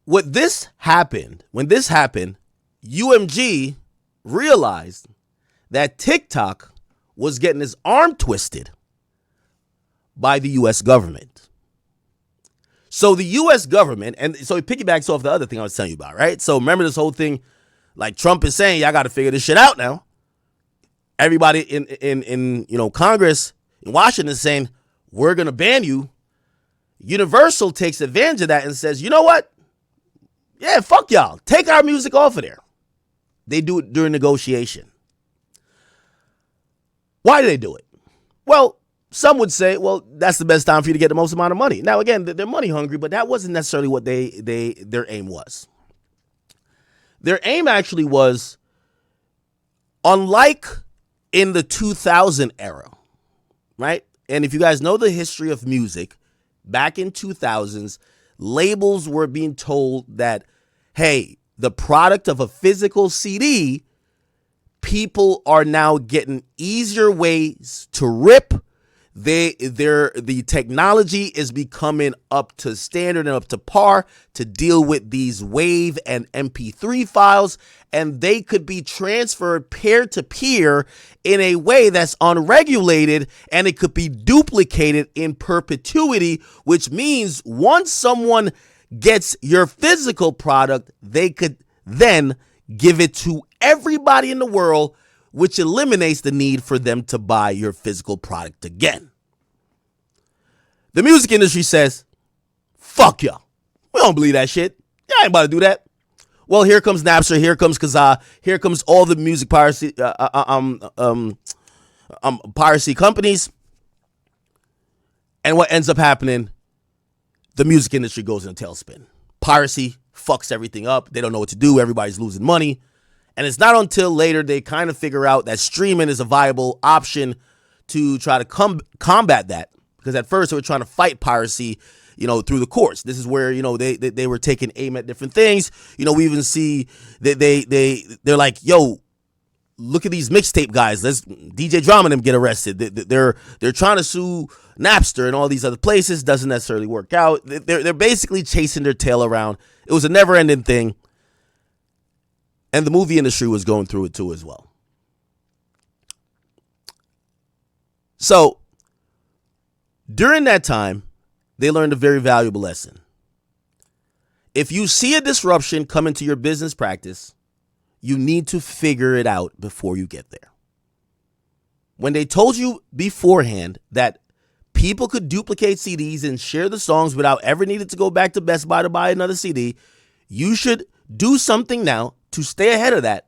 When this happened, UMG realized that TikTok was getting his arm twisted by the U.S. government. So the U.S. government, and so it piggybacks off the other thing I was telling you about, right? So remember this whole thing, like Trump is saying, y'all got to figure this shit out now. Everybody in Congress in Washington is saying, we're going to ban you. Universal takes advantage of that and says, you know what? Yeah, fuck y'all. Take our music off of there. They do it during negotiation. Why do they do it? Well, some would say, well, that's the best time for you to get the most amount of money. Now, again, they're money hungry, but that wasn't necessarily what their aim was. Their aim actually was, unlike in the 2000 era, right? And if you guys know the history of music, back in 2000s, labels were being told that, hey, the product of a physical CD, people are now getting easier ways to rip. The technology is becoming up to standard and up to par to deal with these WAV and MP3 files, and they could be transferred peer to peer in a way that's unregulated, and it could be duplicated in perpetuity, which means once someone gets your physical product, they could then give it to everybody in the world, which eliminates the need for them to buy your physical product again. The music industry says, fuck y'all. We don't believe that shit. Y'all ain't about to do that. Well, here comes Napster, here comes Kazaa, here comes all the music piracy piracy companies. And what ends up happening, the music industry goes in a tailspin. Piracy fucks everything up. They don't know what to do. Everybody's losing money. And it's not until later they kind of figure out that streaming is a viable option to try to combat that. Because at first they were trying to fight piracy, through the courts. This is where, they were taking aim at different things. We even see that they're like, yo, look at these mixtape guys. Let's DJ Drama and them get arrested. They're trying to sue Napster and all these other places. Doesn't necessarily work out. They're basically chasing their tail around. It was a never ending thing. And the movie industry was going through it too as well. So during that time, they learned a very valuable lesson. If you see a disruption come into your business practice, you need to figure it out before you get there. When they told you beforehand that people could duplicate CDs and share the songs without ever needing to go back to Best Buy to buy another CD, you should do something now to stay ahead of that.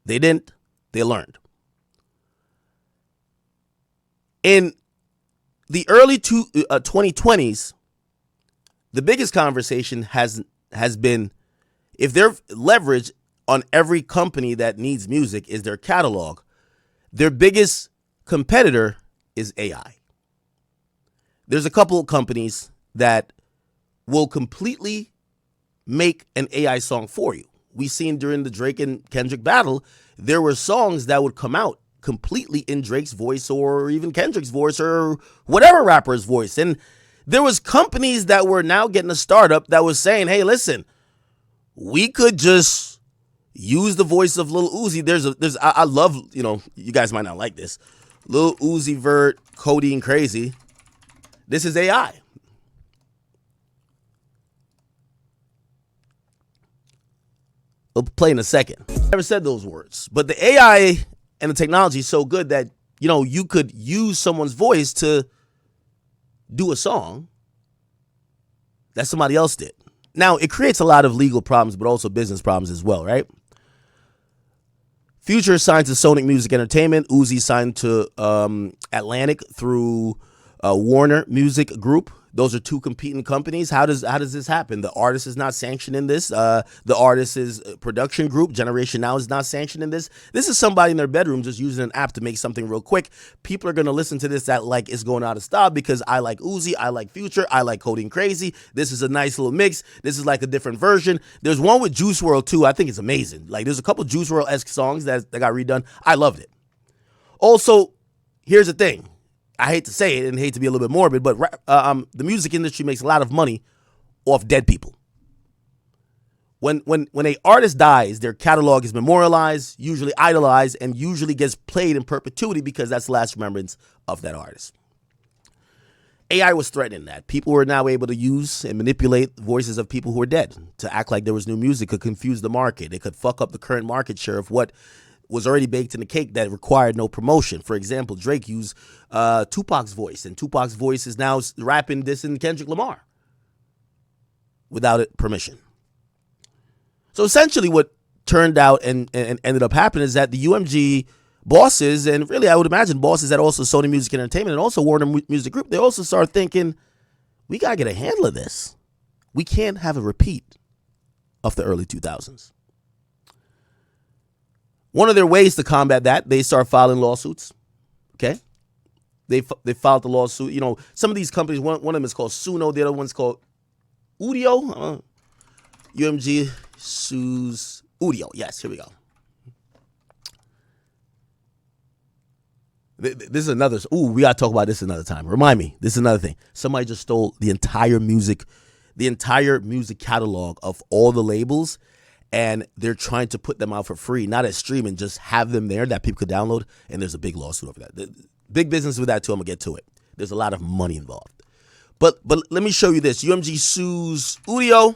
They didn't. They learned. In the early 2020s, the biggest conversation has been, if their leverage on every company that needs music is their catalog, their biggest competitor is AI. There's a couple of companies that will completely make an AI song for you. We seen during the Drake and Kendrick battle, there were songs that would come out completely in Drake's voice or even Kendrick's voice or whatever rapper's voice. And there was companies that were now getting a startup that was saying, hey, listen, we could just use the voice of Lil Uzi. I love, you guys might not like this. Lil Uzi Vert, Codeine Crazy. This is AI. I'll play in a second. Never said those words, but the AI and the technology is so good that, you could use someone's voice to do a song that somebody else did. Now, it creates a lot of legal problems, but also business problems as well, right? Future signed to Sonic Music Entertainment. Uzi signed to Atlantic through Warner Music Group. Those are two competing companies. How does this happen? The artist is not sanctioned in this. The artist's production group, Generation Now, is not sanctioned in this. This is somebody in their bedroom just using an app to make something real quick. People are going to listen to this that like it's going out of style because I like Uzi, I like Future, I like Codeine Crazy. This is a nice little mix. This is like a different version. There's one with Juice WRLD too. I think it's amazing. Like there's a couple Juice WRLD-esque songs that got redone. I loved it. Also, here's the thing. I hate to say it and hate to be a little bit morbid, but the music industry makes a lot of money off dead people. When an artist dies, their catalog is memorialized, usually idolized, and usually gets played in perpetuity because that's the last remembrance of that artist. AI was threatening that. People were now able to use and manipulate voices of people who are dead to act like there was new music, could confuse the market. It could fuck up the current market share of what was already baked in the cake that required no promotion. For example, Drake used Tupac's voice, and Tupac's voice is now rapping this in Kendrick Lamar. without permission. So essentially what turned out and ended up happening is that the UMG bosses, and really I would imagine bosses at also Sony Music Entertainment and also Warner Music Group, they also started thinking, we got to get a handle of this. We can't have a repeat of the early 2000s. One of their ways to combat that, they start filing lawsuits. Okay? They filed the lawsuit. You know, some of these companies, one of them is called Suno, the other one's called Udio. UMG sues Udio. Yes, here we go. This is another. We got to talk about this another time. Remind me. This is another thing. Somebody just stole the entire music catalog of all the labels, and they're trying to put them out for free, not as streaming, just have them there that people could download. And there's a big lawsuit over that. Big business with that too. I'm gonna get to it. There's a lot of money involved. But let me show you this. UMG sues Udio,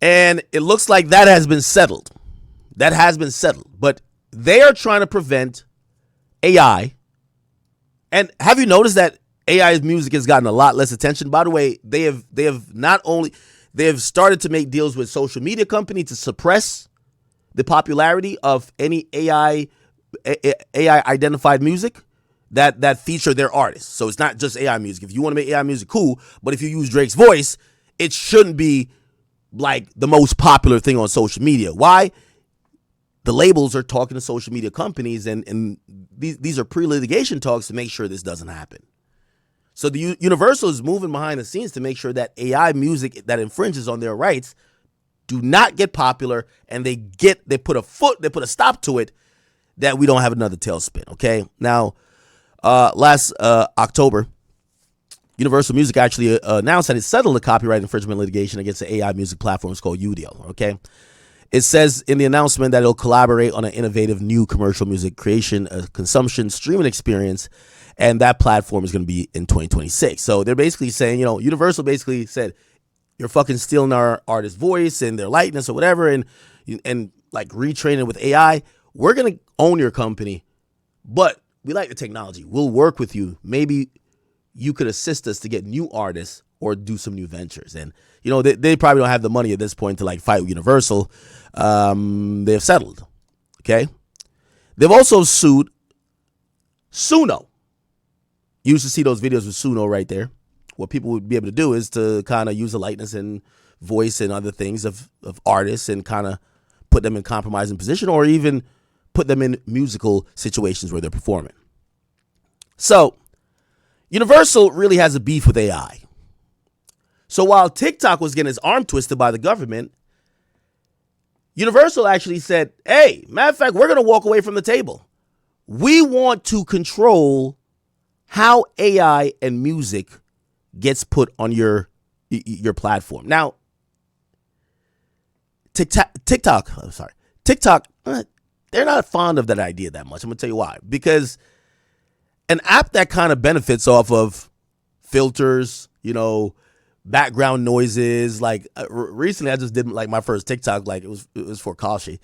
and it looks like that has been settled. That has been settled. But they are trying to prevent AI. And have you noticed that AI's music has gotten a lot less attention? By the way, they have started to make deals with social media companies to suppress the popularity of any AI identified music that feature their artists. So it's not just AI music. If you want to make AI music, cool, but if you use Drake's voice, it shouldn't be like the most popular thing on social media. Why? The labels are talking to social media companies, and these are pre-litigation talks to make sure this doesn't happen. So the Universal is moving behind the scenes to make sure that AI music that infringes on their rights do not get popular, and they put a stop to it, that we don't have another tailspin. Okay. Now, last October, Universal Music actually announced that it settled a copyright infringement litigation against the AI music platforms called Udio. Okay. It says in the announcement that it'll collaborate on an innovative new commercial music creation, consumption, streaming experience, and that platform is going to be in 2026. So they're basically saying, Universal basically said, you're fucking stealing our artist's voice and their likeness or whatever, and like retraining with AI. We're going to own your company, but we like the technology. We'll work with you. Maybe you could assist us to get new artists or do some new ventures. And, they probably don't have the money at this point to like fight with Universal. They've settled. Okay. They've also sued Suno. You used to see those videos with Suno right there. What people would be able to do is to kind of use the likeness and voice and other things of artists and kind of put them in compromising position, or even put them in musical situations where they're performing. So Universal really has a beef with AI. So while TikTok was getting his arm twisted by the government, Universal actually said, hey, matter of fact, we're going to walk away from the table. We want to control how AI and music gets put on your platform. Now, TikTok, they're not fond of that idea that much. I'm going to tell you why. Because an app that kind of benefits off of filters, background noises, like recently I just did like my first TikTok, like it was for Kashi,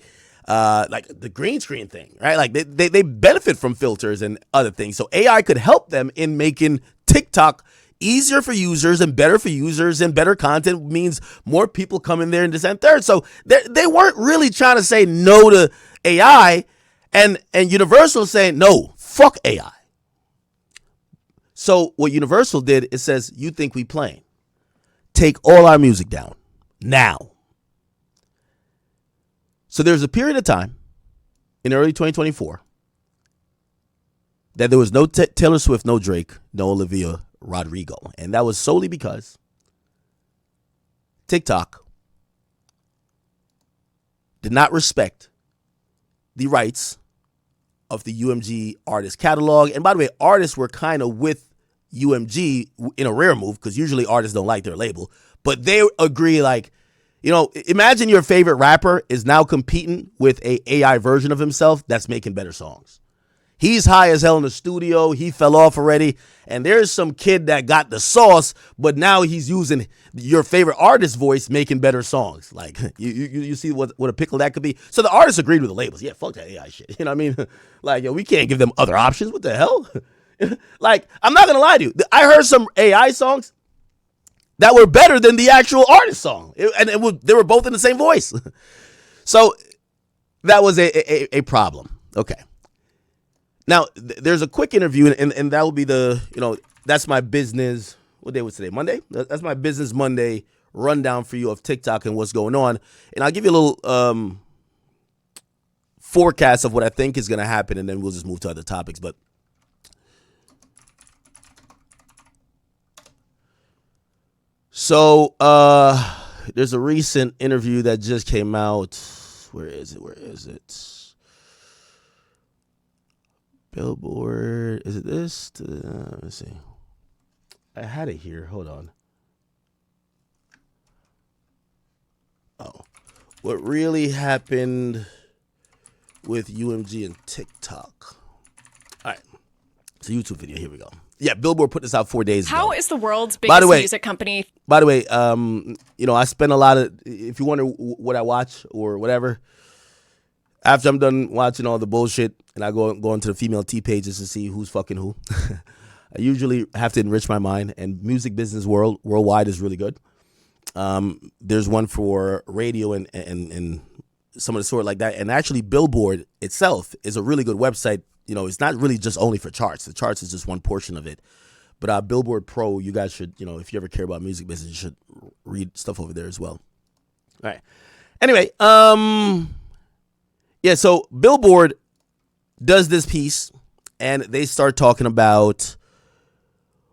like the green screen thing, right? Like they benefit from filters and other things. So AI could help them in making TikTok easier for users and better for users, and better content means more people come in there and this and third. So they weren't really trying to say no to AI, and Universal saying no, fuck AI. So what Universal did, it says, you think we playing? Take all our music down now. So there's a period of time in early 2024 that there was no Taylor Swift, no Drake, no Olivia Rodrigo. And that was solely because TikTok did not respect the rights of the UMG artist catalog. And by the way, artists were kind of with UMG in a rare move, because usually artists don't like their label, but they agree, like, imagine your favorite rapper is now competing with a AI version of himself that's making better songs. He's high as hell in the studio. He fell off already. And there's some kid that got the sauce, but now he's using your favorite artist's voice making better songs. Like, you see what a pickle that could be. So the artists agreed with the labels. Yeah, fuck that AI shit. You know what I mean? Like, we can't give them other options. What the hell? Like, I'm not going to lie to you. I heard some AI songs. that were better than the actual artist song. They were both in the same voice. So that was a problem. Okay. Now, there's a quick interview, and that will be that's my business. What day was today? Monday? That's my Business Monday rundown for you of TikTok and what's going on. And I'll give you a little forecast of what I think is going to happen, and then we'll just move to other topics. But so there's a recent interview that just came out. Where is it? Billboard. Is it this? Let's see. I had it here. Hold on. Oh. What really happened with UMG and TikTok? All right. It's a YouTube video. Here we go. Yeah, Billboard put this out 4 days ago. How is the world's biggest music company? By the way, I spend a lot of, if you wonder what I watch or whatever, after I'm done watching all the bullshit and I go into the female T pages to see who's fucking who, I usually have to enrich my mind, and music business worldwide is really good. There's one for radio and some of the sort like that. And actually, Billboard itself is a really good website. It's not really just only for charts. The charts is just one portion of it. But Billboard Pro, you guys should, if you ever care about music business, you should read stuff over there as well. All right. Anyway, yeah, so Billboard does this piece, and they start talking about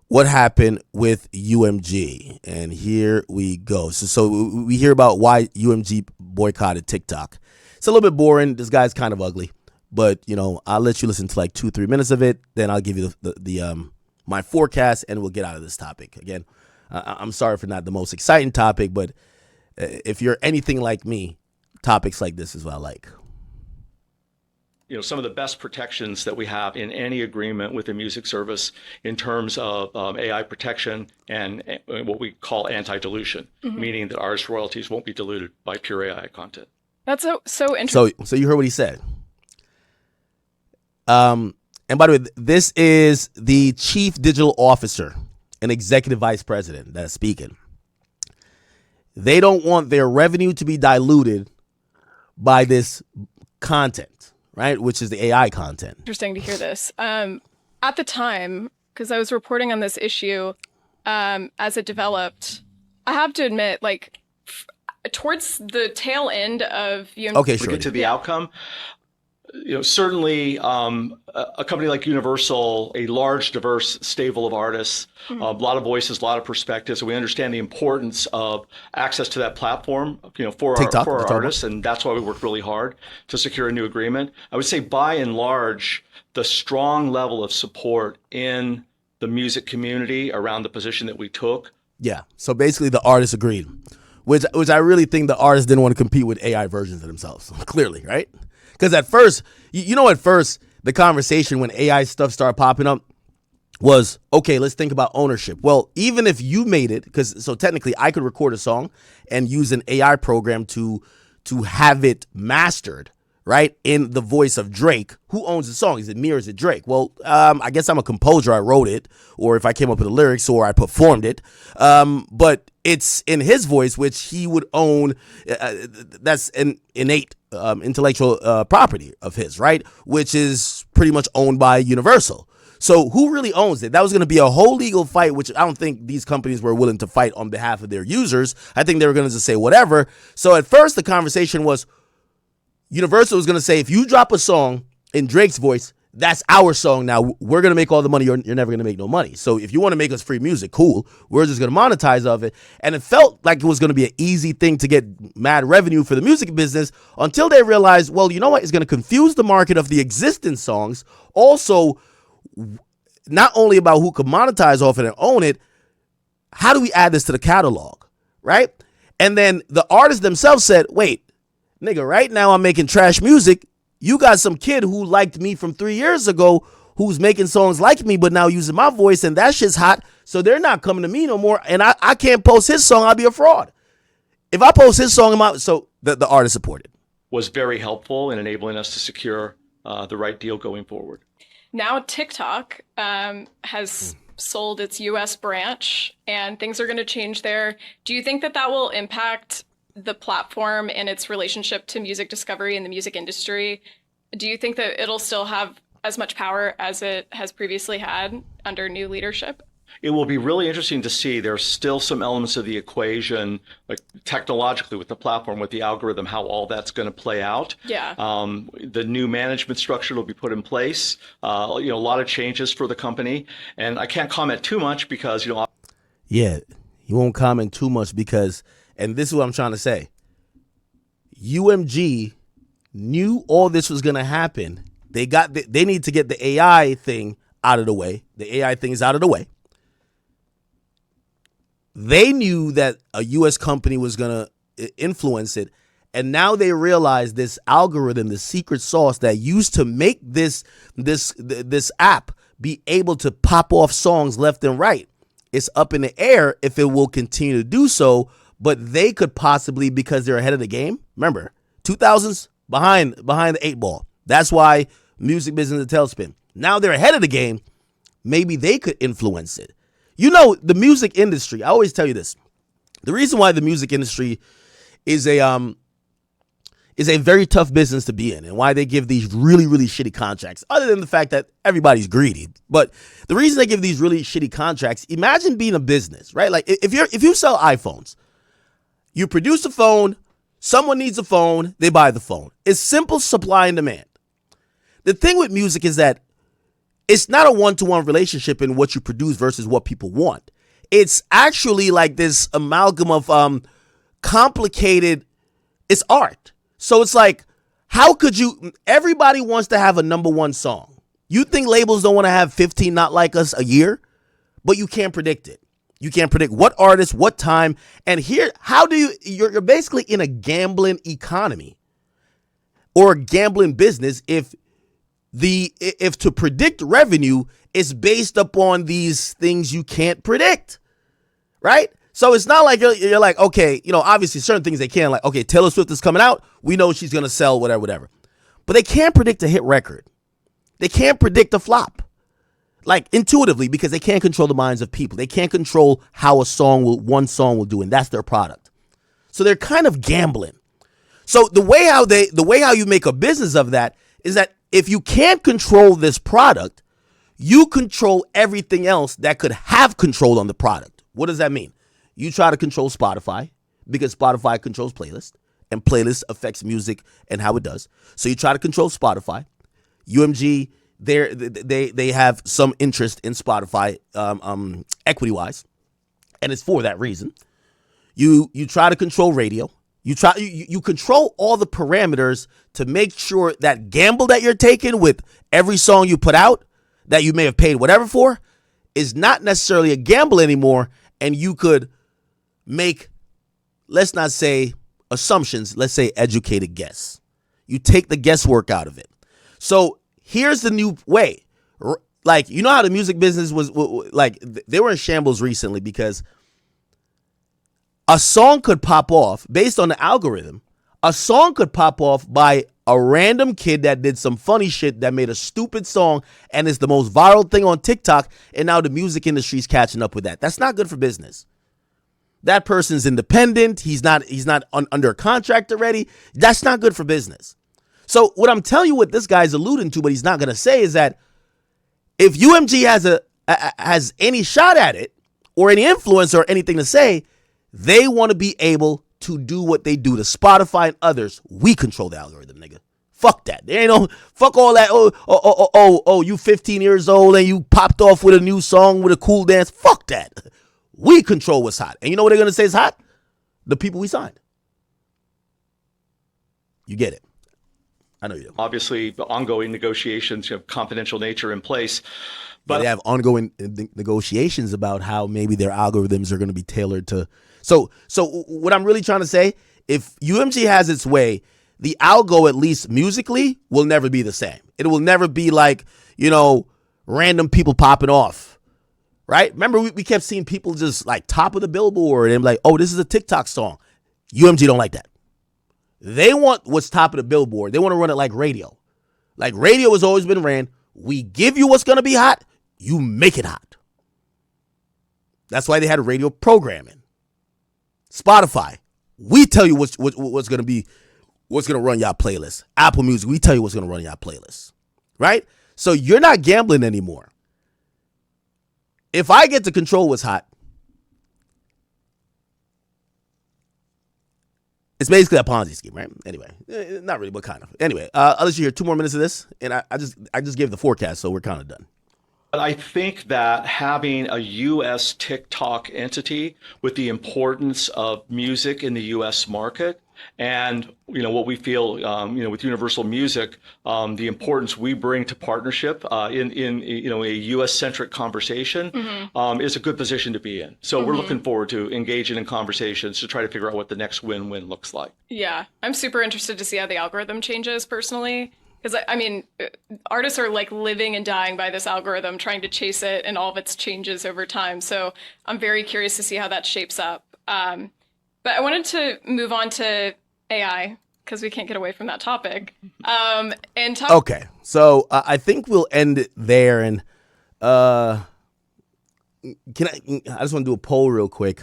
what happened with UMG. And here we go. So we hear about why UMG boycotted TikTok. It's a little bit boring. This guy's kind of ugly. But, I'll let you listen to like 2-3 minutes of it. Then I'll give you the my forecast, and we'll get out of this topic. Again, I'm sorry for not the most exciting topic, but if you're anything like me, topics like this is what I like. Some of the best protections that we have in any agreement with a music service in terms of AI protection and what we call anti-dilution, meaning that artist royalties won't be diluted by pure AI content. That's so interesting. So you heard what he said. And by the way, this is the chief digital officer and executive vice president that's speaking. They don't want their revenue to be diluted by this content, right? Which is the AI content. Interesting to hear this. At the time, because I was reporting on this issue as it developed, I have to admit, towards the tail end of UMG. Okay, sure. We get to the outcome. Certainly a company like Universal, a large, diverse stable of artists, a lot of voices, a lot of perspectives. And we understand the importance of access to that platform, for TikTok, our artists. And that's why we worked really hard to secure a new agreement. I would say by and large, the strong level of support in the music community around the position that we took. Yeah. So basically the artists agreed, which I really think the artists didn't want to compete with AI versions of themselves. Clearly, right? Because at first, at first, the conversation when AI stuff started popping up was, okay, let's think about ownership. Well, even if you made it, so technically I could record a song and use an AI program to have it mastered, right, in the voice of Drake. Who owns the song? Is it me or is it Drake? Well, I guess I'm a composer. I wrote it, or if I came up with the lyrics, or I performed it. But it's in his voice, which he would own. That's an innate intellectual property of his, right? Which is pretty much owned by Universal. So who really owns it? That was going to be a whole legal fight, which I don't think these companies were willing to fight on behalf of their users. I think they were going to just say whatever. So at first the conversation was Universal was going to say, if you drop a song in Drake's voice, that's our song now. We're going to make all the money. You're never going to make no money. So if you want to make us free music, cool. We're just going to monetize of it. And it felt like it was going to be an easy thing to get mad revenue for the music business until they realized, well, you know what? It's going to confuse the market of the existing songs. Also, not only about who could monetize off it and own it, how do we add this to the catalog, right? And then the artists themselves said, wait, nigga, right now I'm making trash music. You got some kid who liked me from 3 years ago who's making songs like me, but now using my voice, and that shit's hot. So they're not coming to me no more. And I can't post his song. I'll be a fraud. If I post his song, so the artist supported. Was very helpful in enabling us to secure the right deal going forward. Now TikTok has sold its US branch and things are going to change there. Do you think that that will impact the platform and its relationship to music discovery in the music industry? Do you think that it'll still have as much power as it has previously had under new leadership? It will be really interesting to see. There's still some elements of the equation, like technologically with the platform, with the algorithm, how all that's going to play out. Yeah. The new management structure will be put in place. A lot of changes for the company, and I can't comment too much because Yeah, you won't comment too much because, and this is what I'm trying to say. UMG knew all this was going to happen. They need to get the AI thing out of the way. The AI thing is out of the way. They knew that a U.S. company was going to influence it. And now they realize this algorithm, the secret sauce that used to make this app be able to pop off songs left and right. It's up in the air if it will continue to do so. But they could possibly, because they're ahead of the game. Remember, 2000s behind the 8 ball. That's why music business is a tailspin. Now they're ahead of the game. Maybe they could influence it. You know, the music industry, I always tell you this. The reason why the music industry is a very tough business to be in and why they give these really, really shitty contracts, other than the fact that everybody's greedy. But the reason they give these really shitty contracts, imagine being a business, right? Like if you sell iPhones, you produce a phone, someone needs a phone, they buy the phone. It's simple supply and demand. The thing with music is that it's not a one-to-one relationship in what you produce versus what people want. It's actually like this amalgam of complicated, it's art. So it's like, how could you, everybody wants to have a number one song. You think labels don't want to have 15 Not Like Us a year, but you can't predict it. You can't predict what artist, what time. And here, how do you're basically in a gambling economy or a gambling business if to predict revenue is based upon these things you can't predict, right? So it's not like you're like, okay, obviously certain things they can, like, okay, Taylor Swift is coming out. We know she's going to sell whatever. But they can't predict a hit record. They can't predict a flop, like intuitively, because they can't control the minds of people. They can't control how one song will do, and that's their product. So they're kind of gambling. So the way how you make a business of that is that if you can't control this product, you control everything else that could have control on the product. What does that mean? You try to control Spotify because Spotify controls playlist and playlist affects music and how it does. So you try to control Spotify. UMG, they have some interest in Spotify equity-wise, and it's for that reason. You try to control radio. You control all the parameters to make sure that gamble that you're taking with every song you put out that you may have paid whatever for is not necessarily a gamble anymore. And you could make, let's not say assumptions, let's say educated guess. You take the guesswork out of it. So here's the new way. Like, you know how the music business was like, they were in shambles recently because a song could pop off based on the algorithm. A song could pop off by a random kid that did some funny shit that made a stupid song and is the most viral thing on TikTok. And now the music industry's catching up with that. That's not good for business. That person's independent. He's not under a contract already. That's not good for business. So what I'm telling you, what this guy's alluding to, but he's not going to say, is that if UMG has any shot at it or any influence or anything to say, they want to be able to do what they do to Spotify and others. We control the algorithm, nigga. Fuck that. There ain't no, fuck all that. Oh, you 15 years old and you popped off with a new song with a cool dance. Fuck that. We control what's hot. And you know what they're going to say is hot? The people we signed. You get it. I know you do. Obviously, the ongoing negotiations have confidential nature in place. But they have ongoing negotiations about how maybe their algorithms are going to be tailored to. So what I'm really trying to say, if UMG has its way, the algo, at least musically, will never be the same. It will never be like, random people popping off, right? Remember, we kept seeing people just like top of the billboard and like, oh, this is a TikTok song. UMG don't like that. They want what's top of the billboard. They want to run it like radio. Like radio has always been ran. We give you what's going to be hot. You make it hot. That's why they had radio programming. Spotify, we tell you what's going to be, what's going to run your playlist. Apple Music, we tell you what's going to run your playlist. Right? So you're not gambling anymore. If I get to control what's hot, it's basically a Ponzi scheme, right? Anyway, not really, but kind of. Anyway, I'll let you hear 2 more minutes of this, and I just gave the forecast, so we're kind of done. But I think that having a U.S. TikTok entity with the importance of music in the U.S. market, and what we feel with Universal Music, the importance we bring to partnership in a U.S. centric conversation is a good position to be in. So we're looking forward to engaging in conversations to try to figure out what the next win-win looks like. Yeah, I'm super interested to see how the algorithm changes personally. Because, I mean, artists are like living and dying by this algorithm, trying to chase it and all of its changes over time. So I'm very curious to see how that shapes up. But I wanted to move on to AI because we can't get away from that topic. Okay, so I think we'll end it there. And I just want to do a poll real quick.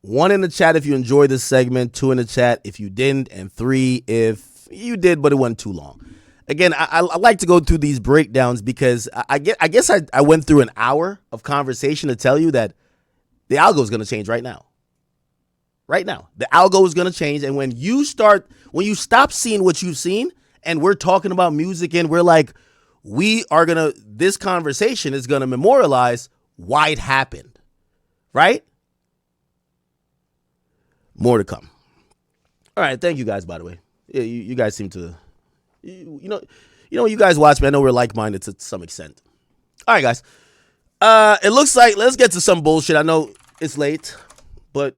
1 in the chat if you enjoyed this segment, 2 in the chat if you didn't, and 3 if you did, but it wasn't too long. Again, I like to go through these breakdowns because I guess I went through an hour of conversation to tell you that the algo is going to change right now. Right now. The algo is going to change, and when you stop seeing what you've seen, and we're talking about music, and we're like, this conversation is going to memorialize why it happened. Right? More to come. All right, thank you guys, by the way. Yeah, you guys seem to, you guys watch me. I know we're like-minded to some extent. All right, guys. It looks like, let's get to some bullshit. I know it's late.